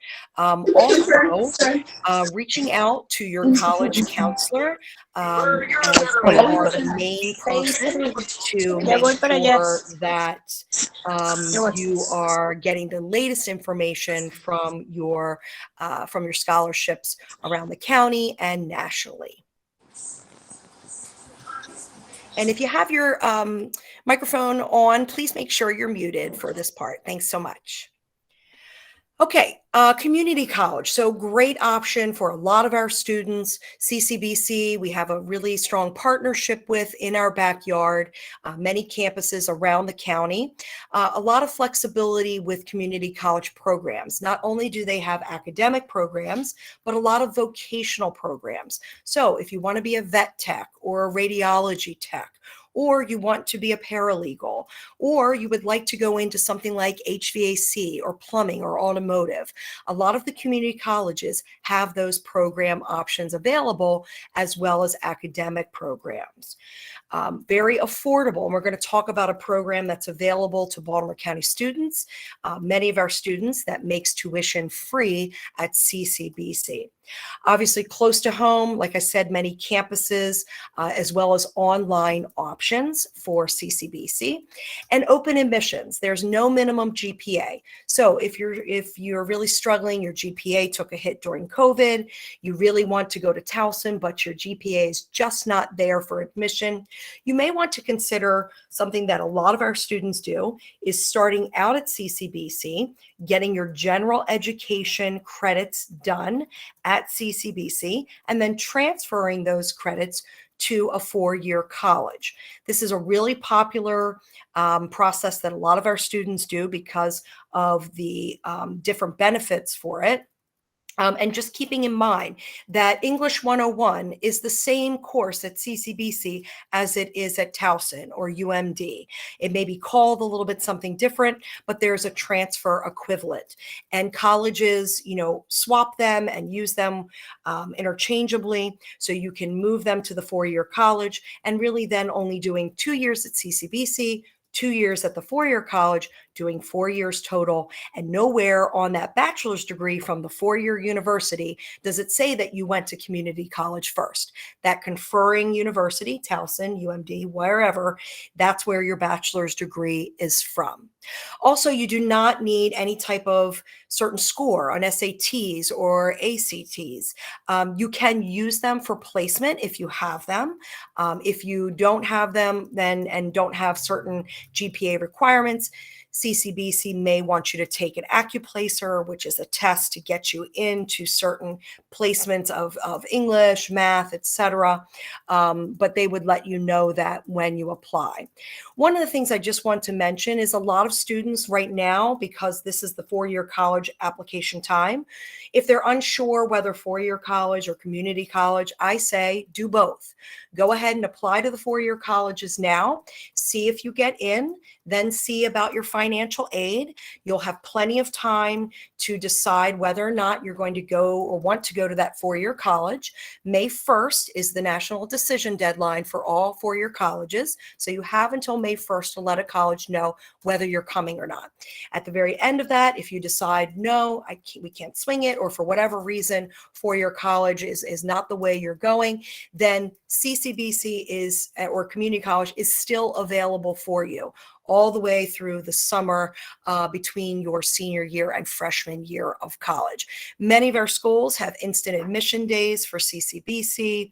Also, reaching out to your college counselor as they are the main person to make sure that you are getting the latest information from your scholarships around the county and nationally. And if you have your microphone on, please make sure you're muted for this part. Thanks so much. Okay, community college. So great option for a lot of our students. CCBC, we have a really strong partnership with in our backyard, many campuses around the county. A lot of flexibility with community college programs. Not only do they have academic programs, but a lot of vocational programs. So if you want to be a vet tech or a radiology tech, or you want to be a paralegal, or you would like to go into something like HVAC or plumbing or automotive. A lot of the community colleges have those program options available, as well as academic programs. Very affordable. And we're going to talk about a program that's available to Baltimore County students, many of our students, that makes tuition free at CCBC. Obviously close to home, like I said, many campuses, as well as online options for CCBC, and open admissions. There's no minimum GPA. So if you're really struggling, your GPA took a hit during COVID, you really want to go to Towson, but your GPA is just not there for admission, you may want to consider something that a lot of our students do, is starting out at CCBC, getting your general education credits done at CCBC, and then transferring those credits to a 4-year college. This is a really popular process that a lot of our students do because of the different benefits for it. And just keeping in mind that English 101 is the same course at CCBC as it is at Towson or UMD. It may be called a little bit something different, but there's a transfer equivalent. And colleges, swap them and use them interchangeably. So you can move them to the 4-year college and really then only doing 2 years at CCBC, 2 years at the 4-year college, doing 4 years total. And nowhere on that bachelor's degree from the 4-year university does it say that you went to community college first. That conferring university, Towson, UMD, wherever, that's where your bachelor's degree is from. Also, you do not need any type of certain score on SATs or ACTs. You can use them for placement if you have them. If you don't have them and don't have certain GPA requirements, CCBC may want you to take an AccuPlacer, which is a test to get you into certain placements of English, math, etc. But they would let you know that when you apply. One of the things I just want to mention is a lot of students right now, because this is the 4-year college application time, if they're unsure whether 4-year college or community college, I say do both. Go ahead and apply to the 4-year colleges now, see if you get in, then see about your financial aid. You'll have plenty of time to decide whether or not you're going to go or want to go to that 4-year college. May 1st is the national decision deadline for all 4-year colleges. So you have until May 1st to let a college know whether you're coming or not. At the very end of that, if you decide, no, we can't swing it, or for whatever reason, 4-year college is not the way you're going, then CCBC or community college is still available for you all the way through the summer between your senior year and freshman year of college. Many of our schools have instant admission days for CCBC,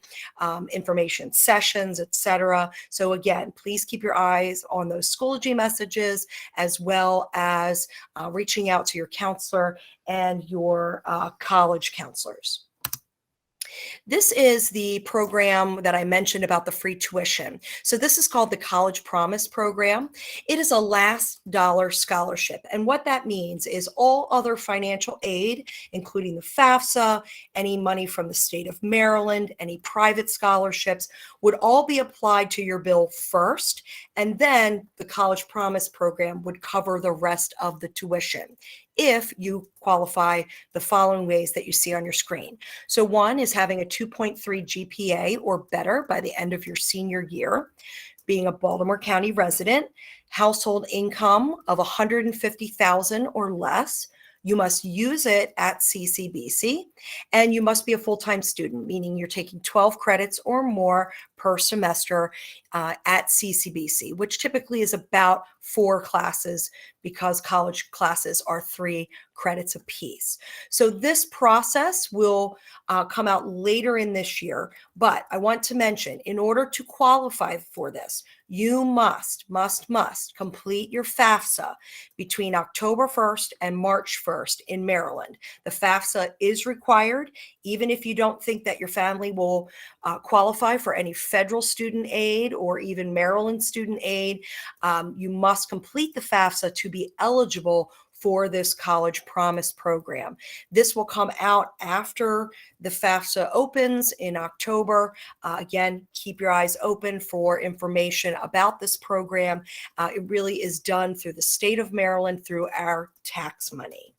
information sessions, etc. So again, please keep your eyes on those Schoology messages, as well as reaching out to your counselor and your college counselors. This is the program that I mentioned about the free tuition. So this is called the College Promise Program. It is a last dollar scholarship. And what that means is all other financial aid, including the FAFSA, any money from the state of Maryland, any private scholarships, would all be applied to your bill first. And then the College Promise Program would cover the rest of the tuition if you qualify the following ways that you see on your screen. So one is having a 2.3 GPA or better by the end of your senior year, being a Baltimore County resident, household income of $150,000 or less. You must use it at CCBC, and you must be a full-time student, meaning you're taking 12 credits or more per semester at CCBC, which typically is about 4 classes because college classes are 3 credits apiece. So this process will come out later in this year, but I want to mention, in order to qualify for this, you must complete your FAFSA between October 1st and March 1st in Maryland. The FAFSA is required, even if you don't think that your family will qualify for any federal student aid or even Maryland student aid. You must complete the FAFSA to be eligible for this College Promise Program. This will come out after the FAFSA opens in October. Again, keep your eyes open for information about this program. It really is done through the state of Maryland through our tax money.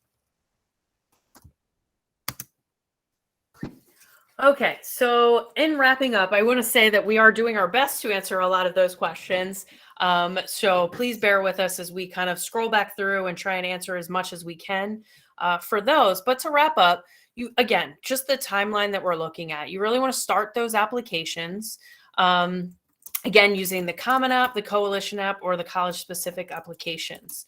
Okay, so in wrapping up, I want to say that we are doing our best to answer a lot of those questions. So please bear with us as we kind of scroll back through and try and answer as much as we can for those. But to wrap up, again, just the timeline that we're looking at, you really want to start those applications. Again, using the Common App, the Coalition app, or the college-specific applications.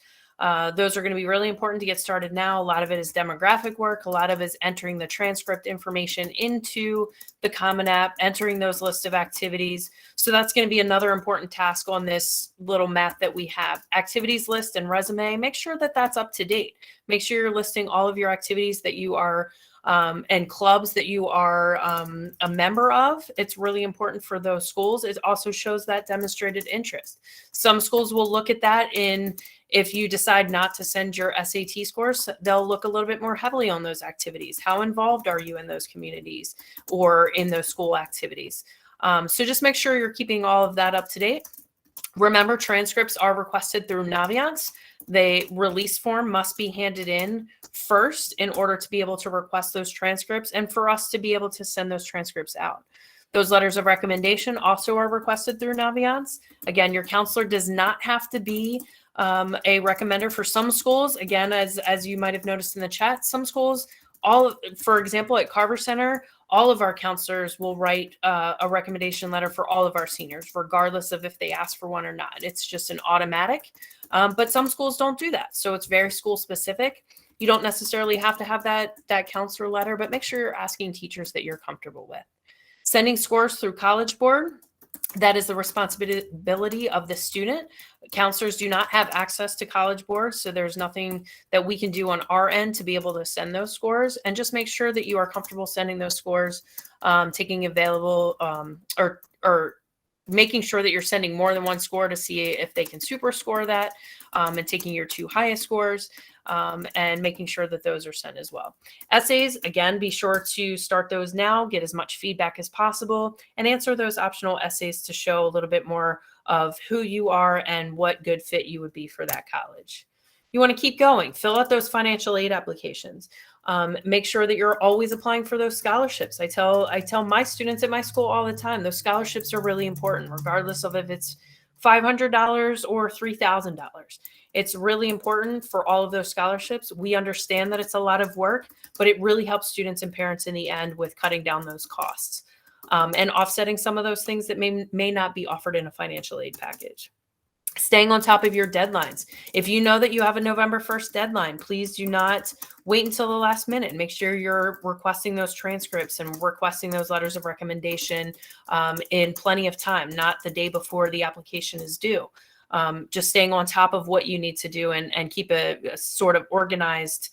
Those are going to be really important to get started now. A lot of it is demographic work. A lot of it is entering the transcript information into the Common App, entering those lists of activities. So that's going to be another important task on this little map that we have. Activities list and resume, make sure that that's up to date. Make sure you're listing all of your activities that you are and clubs that you are a member of. It's really important for those schools. It also shows that demonstrated interest. Some schools will look at that if you decide not to send your SAT scores, they'll look a little bit more heavily on those activities. How involved are you in those communities or in those school activities? So just make sure you're keeping all of that up to date. Remember, transcripts are requested through Naviance. The release form must be handed in first in order to be able to request those transcripts and for us to be able to send those transcripts out. Those letters of recommendation also are requested through Naviance. Again, your counselor does not have to be a recommender for some schools. Again, as you might have noticed in the chat, some schools, for example, at Carver Center, all of our counselors will write a recommendation letter for all of our seniors, regardless of if they ask for one or not. It's just an automatic, but some schools don't do that. So it's very school specific. You don't necessarily have to have that counselor letter, but make sure you're asking teachers that you're comfortable with. Sending scores through College Board, that is the responsibility of the student. Counselors do not have access to College Board, so there's nothing that we can do on our end to be able to send those scores. And just make sure that you are comfortable sending those scores, taking available or making sure that you're sending more than one score to see if they can super score that, and taking your 2 highest scores, and making sure that those are sent as well. Essays, again, be sure to start those now, get as much feedback as possible, and answer those optional essays to show a little bit more of who you are and what good fit you would be for that college. You want to keep going, fill out those financial aid applications. Make sure that you're always applying for those scholarships. I tell my students at my school all the time, those scholarships are really important, regardless of if it's $500 or $3,000. It's really important for all of those scholarships. We understand that it's a lot of work, but it really helps students and parents in the end with cutting down those costs, and offsetting some of those things that may not be offered in a financial aid package. Staying on top of your deadlines. If you know that you have a November 1st deadline, please do not wait until the last minute. Make sure you're requesting those transcripts and requesting those letters of recommendation in plenty of time, not the day before the application is due. Just staying on top of what you need to do and keep a sort of organized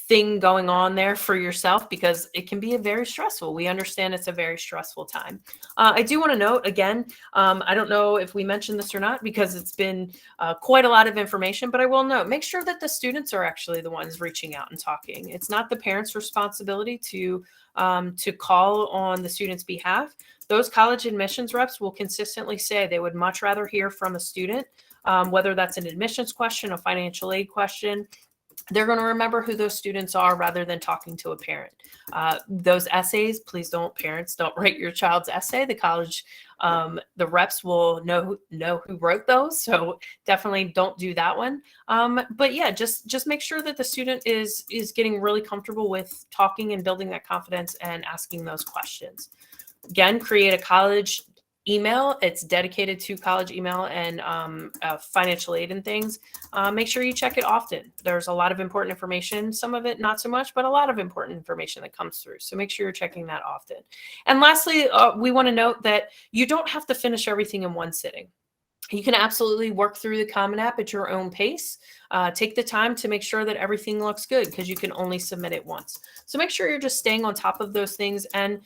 thing going on there for yourself, because it can be very stressful. We understand it's a very stressful time. I do want to note again, I don't know if we mentioned this or not because it's been quite a lot of information, but I will note, make sure that the students are actually the ones reaching out and talking. It's not the parents' responsibility to call on the student's behalf. Those college admissions reps will consistently say they would much rather hear from a student, whether that's an admissions question, a financial aid question. They're going to remember who those students are rather than talking to a parent. Those essays, parents don't write your child's essay. The college, the reps will know who wrote those. So definitely don't do that one. But yeah, just make sure that the student is getting really comfortable with talking and building that confidence and asking those questions. Again, create a college email. It's dedicated to college email and financial aid and things. Make sure you check it often. There's a lot of important information, some of it not so much, but a lot of important information that comes through. So make sure you're checking that often. And lastly, we want to note that you don't have to finish everything in one sitting. You can absolutely work through the Common App at your own pace. Take the time to make sure that everything looks good because you can only submit it once. So make sure you're just staying on top of those things and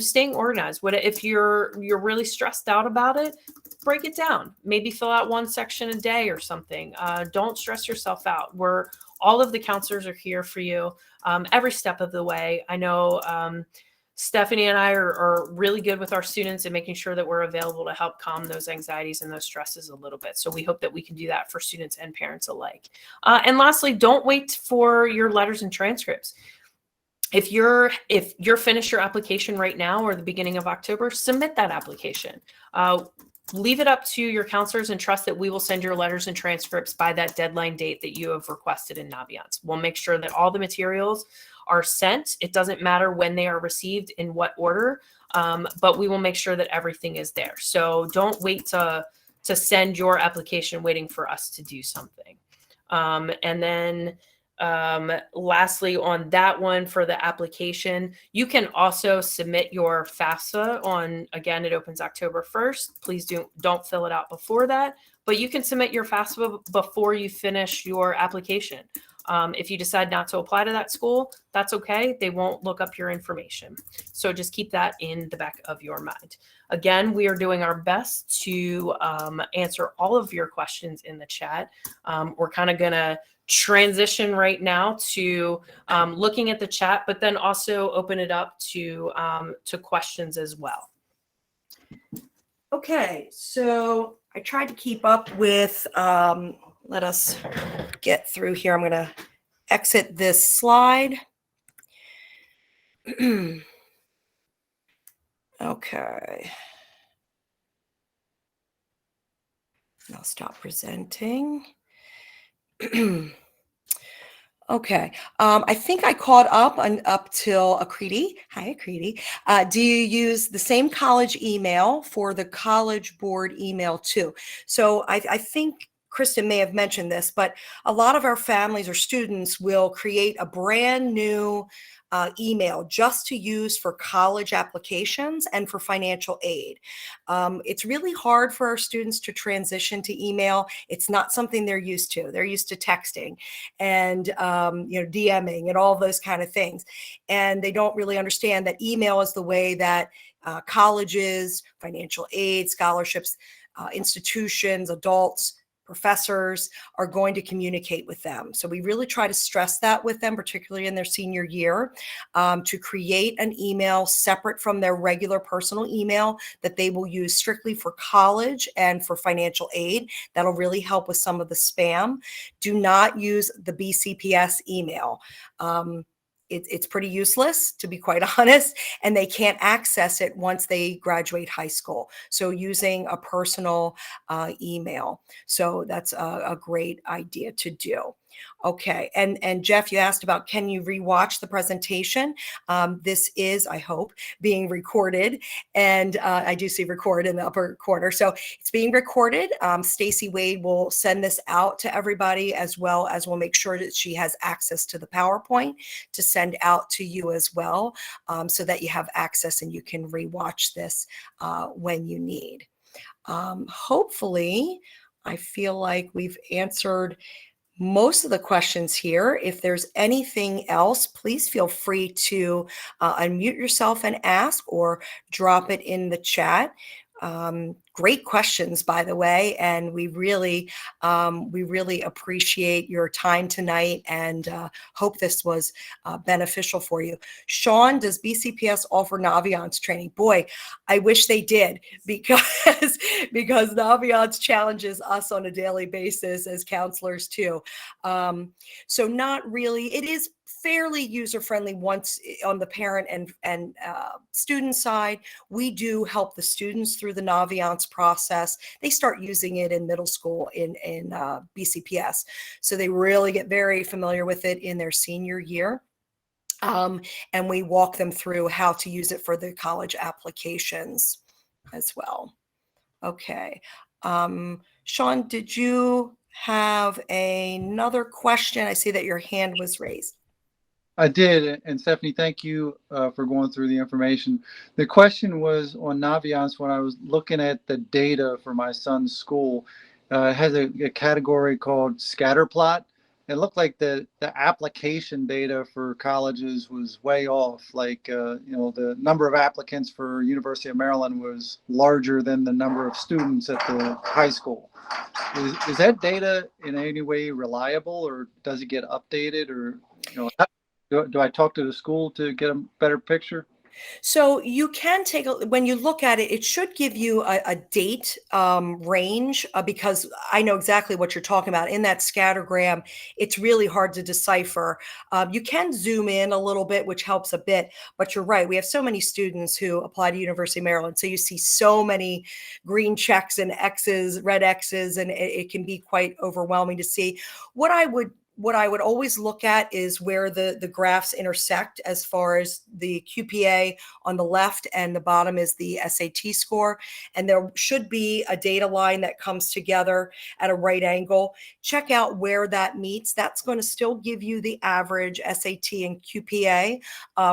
staying organized. If you're really stressed out about it, break it down. Maybe fill out one section a day or something. Don't stress yourself out. All of the counselors are here for you every step of the way. I know Stephanie and I are really good with our students and making sure that we're available to help calm those anxieties and those stresses a little bit. So we hope that we can do that for students and parents alike. And lastly, don't wait for your letters and transcripts. If you're finished your application right now or the beginning of October, submit that application. Leave it up to your counselors and trust that we will send your letters and transcripts by that deadline date that you have requested in Naviance. We'll make sure that all the materials are sent. It doesn't matter when they are received, in what order, but we will make sure that everything is there. So don't wait to send your application waiting for us to do something. And then lastly, on that one for the application, you can also submit your FAFSA on, again, it opens October 1st. Please don't fill it out before that, but you can submit your FAFSA before you finish your application. If you decide not to apply to that school, that's okay. They won't look up your information. So just keep that in the back of your mind. Again, we are doing our best to answer all of your questions in the chat. We're kind of going to transition right now to looking at the chat, but then also open it up to questions as well. Okay, so I tried to keep up with, let us get through here. I'm going to exit this slide. Okay. I'll stop presenting. Okay. I think I caught up till Akriti. Hi, Akriti. Do you use the same college email for the College Board email too? So I think Kristen may have mentioned this, but a lot of our families or students will create a brand new email just to use for college applications and for financial aid. It's really hard for our students to transition to email. It's not something they're used to. They're used to texting and DMing and all those kind of things. And they don't really understand that email is the way that colleges, financial aid, scholarships, institutions, adults, professors are going to communicate with them. So we really try to stress that with them, particularly in their senior year, to create an email separate from their regular personal email that they will use strictly for college and for financial aid. That'll really help with some of the spam. Do not use the BCPS email. It's pretty useless, to be quite honest, and they can't access it once they graduate high school. So using a personal email. So that's a great idea to do. Okay, and Jeff, you asked about, can you rewatch the presentation? This is, I hope, being recorded, and I do see record in the upper corner. So it's being recorded. Stacy Wade will send this out to everybody, as well as we'll make sure that she has access to the PowerPoint to send out to you as well, so that you have access and you can rewatch this when you need. Hopefully, I feel like we've answered most of the questions here. If there's anything else, please feel free to unmute yourself and ask, or drop it in the chat. Great questions, by the way, and we really appreciate your time tonight, and hope this was beneficial for you. Sean, does BCPS offer Naviance training? Boy, I wish they did, because Naviance challenges us on a daily basis as counselors too. So not really. It is fairly user-friendly once on the parent and student side. We do help the students through the Naviance process. They start using it in middle school in BCPS. So they really get very familiar with it in their senior year. And we walk them through how to use it for the college applications as well. Okay. Sean, did you have another question? I see that your hand was raised. I did, and Stephanie, thank you for going through the information. The question was on Naviance. When I was looking at the data for my son's school, it has a category called scatter plot. It looked like the application data for colleges was way off. Like the number of applicants for University of Maryland was larger than the number of students at the high school. Is that data in any way reliable, or does it get updated, or do I talk to the school to get a better picture? So you can take when you look at it, it should give you a date range, because I know exactly what you're talking about. In that scattergram, it's really hard to decipher. You can zoom in a little bit, which helps a bit, but you're right. We have so many students who apply to University of Maryland. So you see so many green checks and X's, red X's, and it can be quite overwhelming to see. What I would always look at is where the graphs intersect, as far as the QPA on the left and the bottom is the SAT score. And there should be a data line that comes together at a right angle. Check out where that meets. That's going to still give you the average SAT and QPA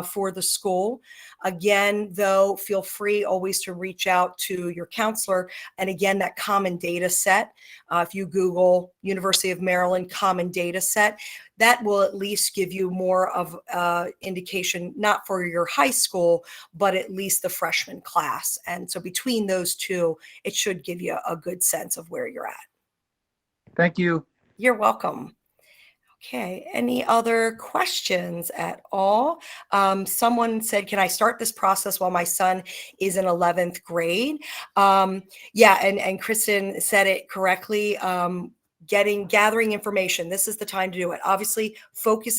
for the school. Again, though, feel free always to reach out to your counselor. And again, that common data set, if you Google University of Maryland common data set, set, that will at least give you more of indication, not for your high school, but at least the freshman class. And so between those two, it should give you a good sense of where you're at. Thank you. You're welcome. Okay, any other questions at all? Someone said, can I start this process while my son is in 11th grade? Yeah, and Kristen said it correctly. Gathering information. This is the time to do it. Obviously,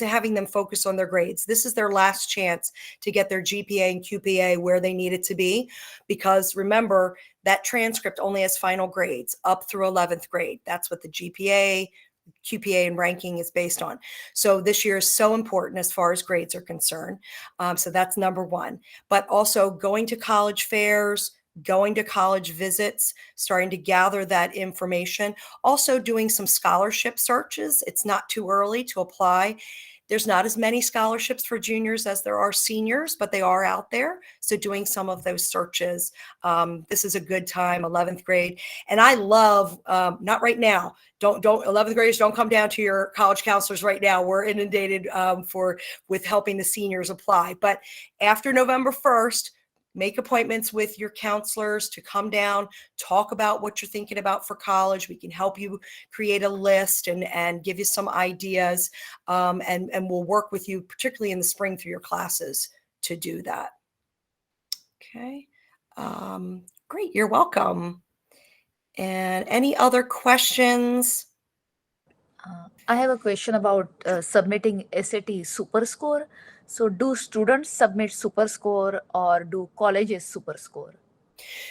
having them focus on their grades. This is their last chance to get their GPA and QPA where they need it to be, because remember, that transcript only has final grades up through 11th grade. That's what the GPA, QPA, and ranking is based on. So this year is so important as far as grades are concerned. So that's number one. But also going to college fairs, going to college visits, starting to gather that information, also doing some scholarship searches. It's not too early to apply. There's not as many scholarships for juniors as there are seniors, but they are out there. So doing some of those searches, this is a good time, 11th grade. And I love, not right now, don't 11th graders, don't come down to your college counselors right now. We're inundated with helping the seniors apply. But after November 1st, make appointments with your counselors to come down, talk about what you're thinking about for college. We can help you create a list and give you some ideas. And we'll work with you, particularly in the spring through your classes, to do that. Okay. Great. You're welcome. And any other questions? I have a question about submitting SAT super score. So do students submit super score or do colleges super score?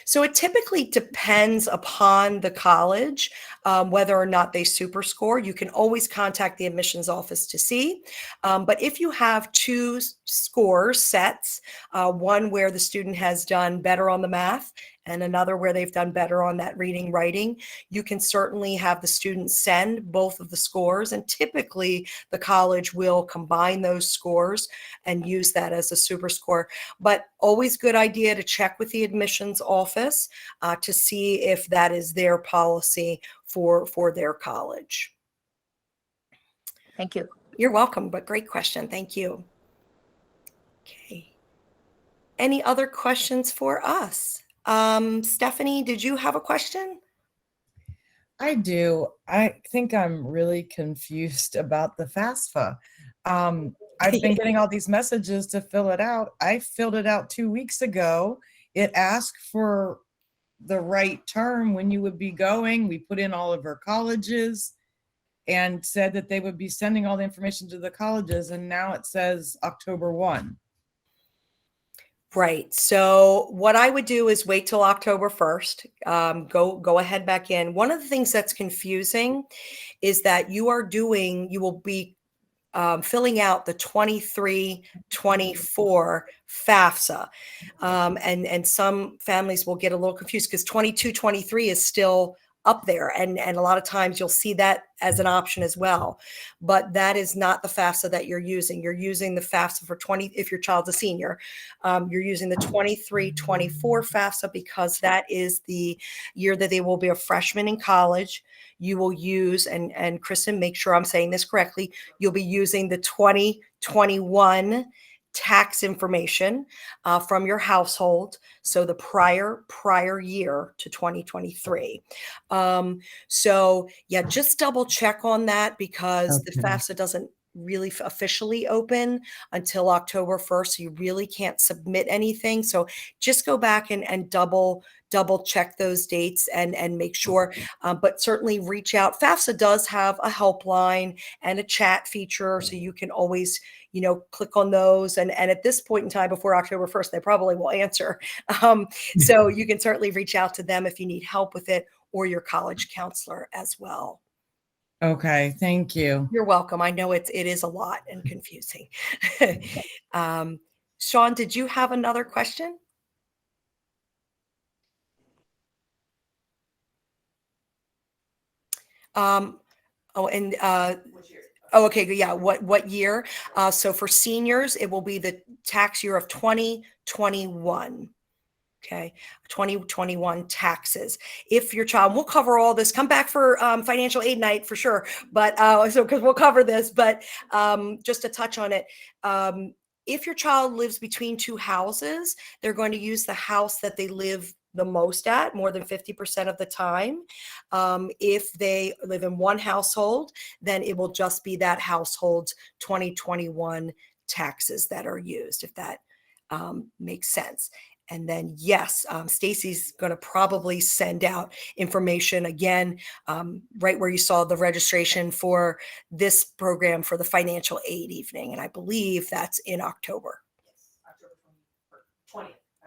So it typically depends upon the college, whether or not they super score. You can always contact the admissions office to see. But if you have two score sets, one where the student has done better on the math and another where they've done better on that reading, writing, you can certainly have the student send both of the scores. And typically the college will combine those scores and use that as a super score. But always good idea to check with the admissions office to see if that is their policy for their college. Thank you. You're welcome, but great question. Thank you. Okay. Any other questions for us? Stephanie, did you have a question? I do. I think I'm really confused about the FAFSA. I've been getting all these messages to fill it out. I filled it out 2 weeks ago. It asked for the right term when you would be going. We put in all of our colleges and said that they would be sending all the information to the colleges. And now it says October 1. Right. So what I would do is wait till October 1st. Go ahead back in. One of the things that's confusing is that you will be filling out the 23-24 FAFSA. And some families will get a little confused because 22-23 is still up there. And a lot of times you'll see that as an option as well. But that is not the FAFSA that you're using. You're using the FAFSA for if your child's a senior. You're using the 23-24 FAFSA because that is the year that they will be a freshman in college. You will use, and Kristen, make sure I'm saying this correctly, you'll be using the 2021 tax information from your household. So the prior year to 2023. So yeah, just double check on that because the FAFSA doesn't really officially open until October 1st. So you really can't submit anything. So just go back and double check those dates and make sure, but certainly reach out. FAFSA does have a helpline and a chat feature. So you can always, click on those. And at this point in time, before October 1st, they probably will answer. So you can certainly reach out to them if you need help with it or your college counselor as well. Okay, thank you. You're welcome. I know it is a lot and confusing. Sean, did you have another question? Okay. Yeah. What year? So for seniors, it will be the tax year of 2021. Okay, 2021 taxes. If your child, we'll cover all this. Come back for financial aid night for sure. But so because we'll cover this, but just to touch on it, if your child lives between two houses, they're going to use the house that they live the most at, more than 50% of the time. If they live in one household, then it will just be that household's 2021 taxes that are used, if that makes sense. And then, yes, Stacy's going to probably send out information again, right where you saw the registration for this program for the financial aid evening. And I believe that's in October.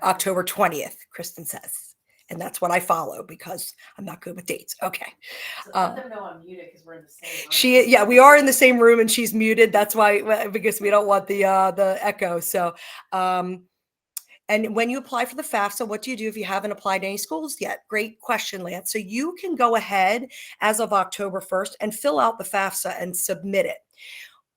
October 20th, Kristen says. And that's what I follow because I'm not good with dates. Okay. So let them know I'm muted because we're in the same room. Yeah, we are in the same room and she's muted. That's why, because we don't want the echo. So, and when you apply for the FAFSA, what do you do if you haven't applied to any schools yet? Great question, Lance. So you can go ahead as of October 1st and fill out the FAFSA and submit it.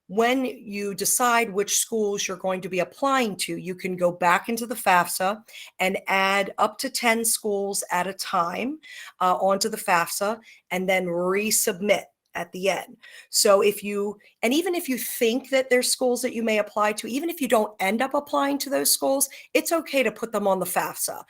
When you decide which schools you're going to be applying to, you can go back into the FAFSA and add up to 10 schools at a time onto the FAFSA and then resubmit at the end. So even if you think that there's schools that you may apply to, even if you don't end up applying to those schools, it's okay to put them on the FAFSA.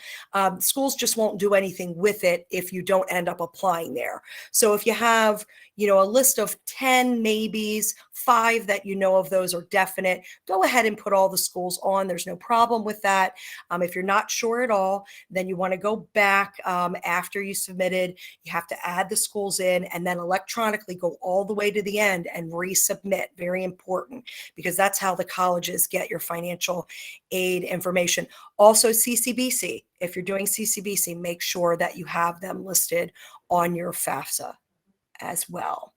Schools just won't do anything with it if you don't end up applying there. So if you have, a list of 10 maybes, 5 that of those are definite, go ahead and put all the schools on. There's no problem with that. If you're not sure at all, then you want to go back after you submitted. You have to add the schools in and then electronically go all the way to the end and resubmit. Very important, because that's how the colleges get your financial aid information. Also, CCBC. If you're doing CCBC, make sure that you have them listed on your FAFSA as well.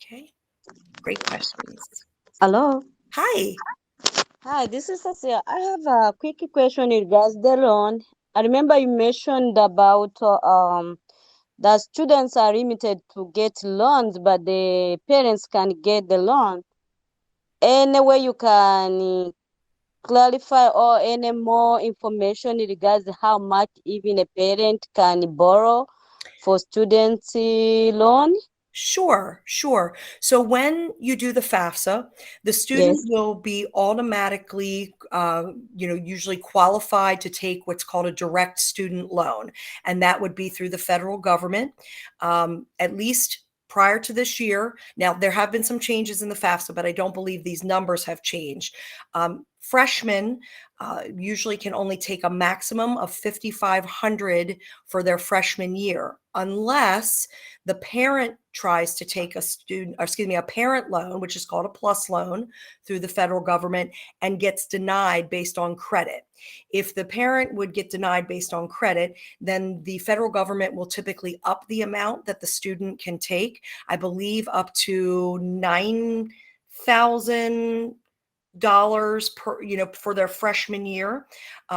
Okay, great questions. Hello. Hi. Hi, this is Cecilia. I have a quick question in regards the loan. I remember you mentioned about that students are limited to get loans, but the parents can get the loan. Any way you can clarify or any more information in regards to how much even a parent can borrow for students' loan? Sure. So when you do the FAFSA, the student will be automatically, usually qualified to take what's called a direct student loan. And that would be through the federal government, at least prior to this year. Now, there have been some changes in the FAFSA, but I don't believe these numbers have changed. Freshmen usually can only take a maximum of $5,500 for their freshman year, unless the parent tries to take a parent loan, which is called a PLUS loan through the federal government, and gets denied based on credit. If the parent would get denied based on credit, then the federal government will typically up the amount that the student can take. I believe up to $9,000 per, for their freshman year.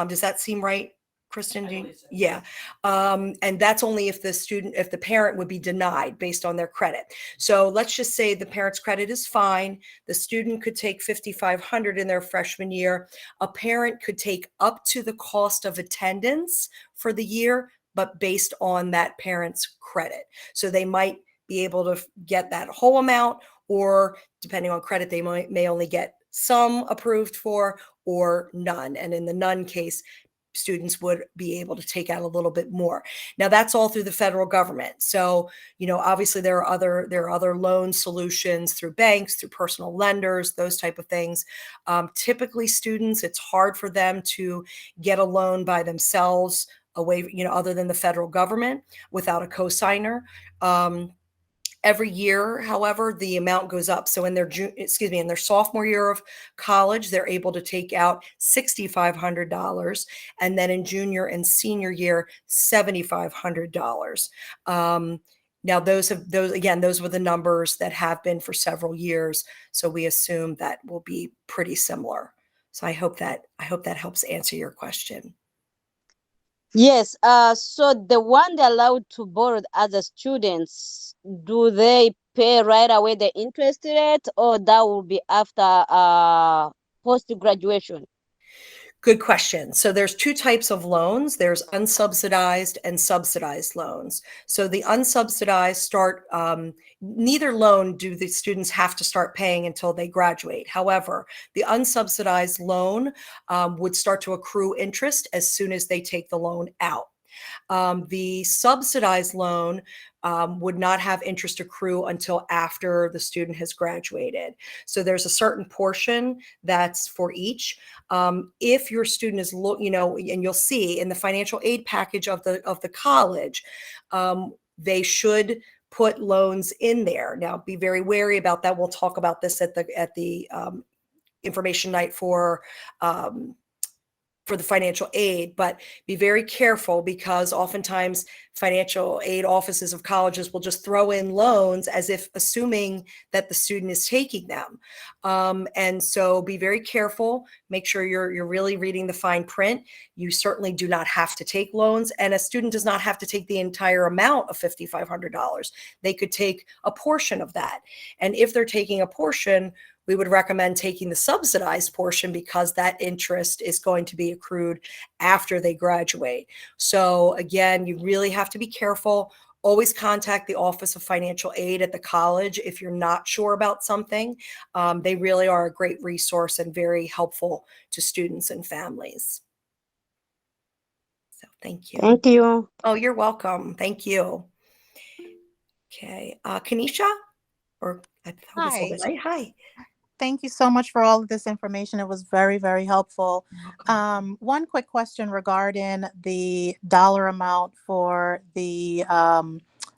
Does that seem right, Kristen? So. Yeah. And that's only if the parent would be denied based on their credit. So let's just say the parent's credit is fine. The student could take $5,500 in their freshman year. A parent could take up to the cost of attendance for the year, but based on that parent's credit. So they might be able to get that whole amount, or depending on credit, they may only get some approved for or none. And in the none case, students would be able to take out a little bit more. Now that's all through the federal government. So, obviously there are other loan solutions through banks, through personal lenders, those type of things. Typically students, it's hard for them to get a loan by themselves away, other than the federal government without a cosigner. Every year, however, the amount goes up. So in their sophomore year of college, they're able to take out $6,500, and then in junior and senior year, $7,500. Now those were the numbers that have been for several years. So we assume that will be pretty similar. So I hope that helps answer your question. Yes. So the one they're allowed to borrow as a students, do they pay right away the interest rate, or that will be after post graduation? Good question. So there's two types of loans. There's unsubsidized and subsidized loans. So the unsubsidized start, neither loan do the students have to start paying until they graduate. However, the unsubsidized loan would start to accrue interest as soon as they take the loan out. The subsidized loan would not have interest accrue until after the student has graduated. So there's a certain portion that's for each. If your student is, and you'll see in the financial aid package of the college, they should put loans in there. Now, be very wary about that. We'll talk about this at the information night for the financial aid, but be very careful because oftentimes financial aid offices of colleges will just throw in loans as if assuming that the student is taking them. And so be very careful, make sure you're really reading the fine print. You certainly do not have to take loans, and a student does not have to take the entire amount of $5,500. They could take a portion of that. And if they're taking a portion, we would recommend taking the subsidized portion because that interest is going to be accrued after they graduate. So again, you really have to be careful. Always contact the Office of Financial Aid at the college if you're not sure about something. They really are a great resource and very helpful to students and families. So thank you. Thank you. Oh, you're welcome. Thank you. Okay, Kanisha? Or I hope I said it right. Hi. Thank you so much for all of this information. It was very, very helpful. One quick question regarding the dollar amount for the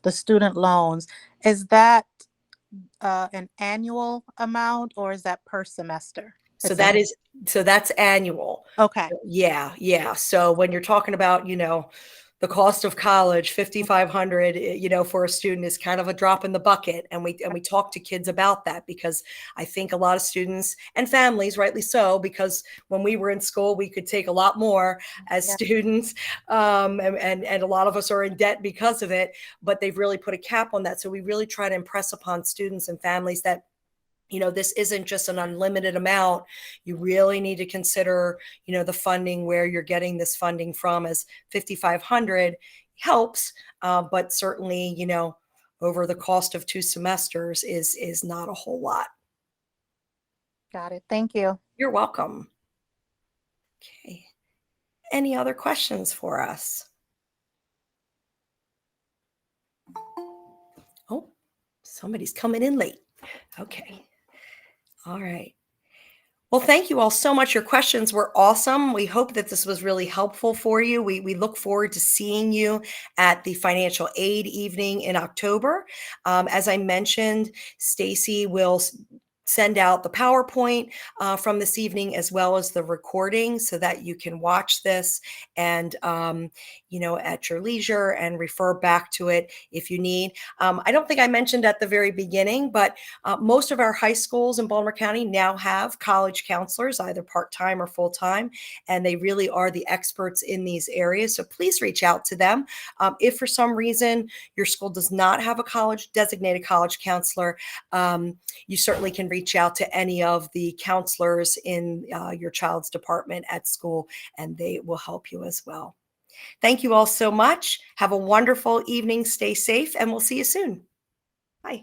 student loans. Is that an annual amount or is that per semester? So that's annual. Okay. Yeah. So when you're talking about, the cost of college, $5,500, for a student is kind of a drop in the bucket. And we talk to kids about that because I think a lot of students and families, rightly so, because when we were in school, we could take a lot more as students. And a lot of us are in debt because of it, but they've really put a cap on that. So we really try to impress upon students and families that this isn't just an unlimited amount. You really need to consider, the funding where you're getting this funding from, as $5,500 helps, but certainly, over the cost of 2 semesters is not a whole lot. Got it. Thank you. You're welcome. Okay. Any other questions for us? Oh, somebody's coming in late. Okay. All right. Well, thank you all so much. Your questions were awesome. We hope that this was really helpful for you. We look forward to seeing you at the financial aid evening in October. As I mentioned, Stacy will send out the PowerPoint from this evening, as well as the recording, so that you can watch this and, at your leisure and refer back to it if you need. I don't think I mentioned at the very beginning, but most of our high schools in Baltimore County now have college counselors, either part-time or full-time, and they really are the experts in these areas. So please reach out to them. If for some reason your school does not have a designated college counselor, you certainly can reach out to any of the counselors in your child's department at school, and they will help you as well. Thank you all so much. Have a wonderful evening. Stay safe, and we'll see you soon. Bye.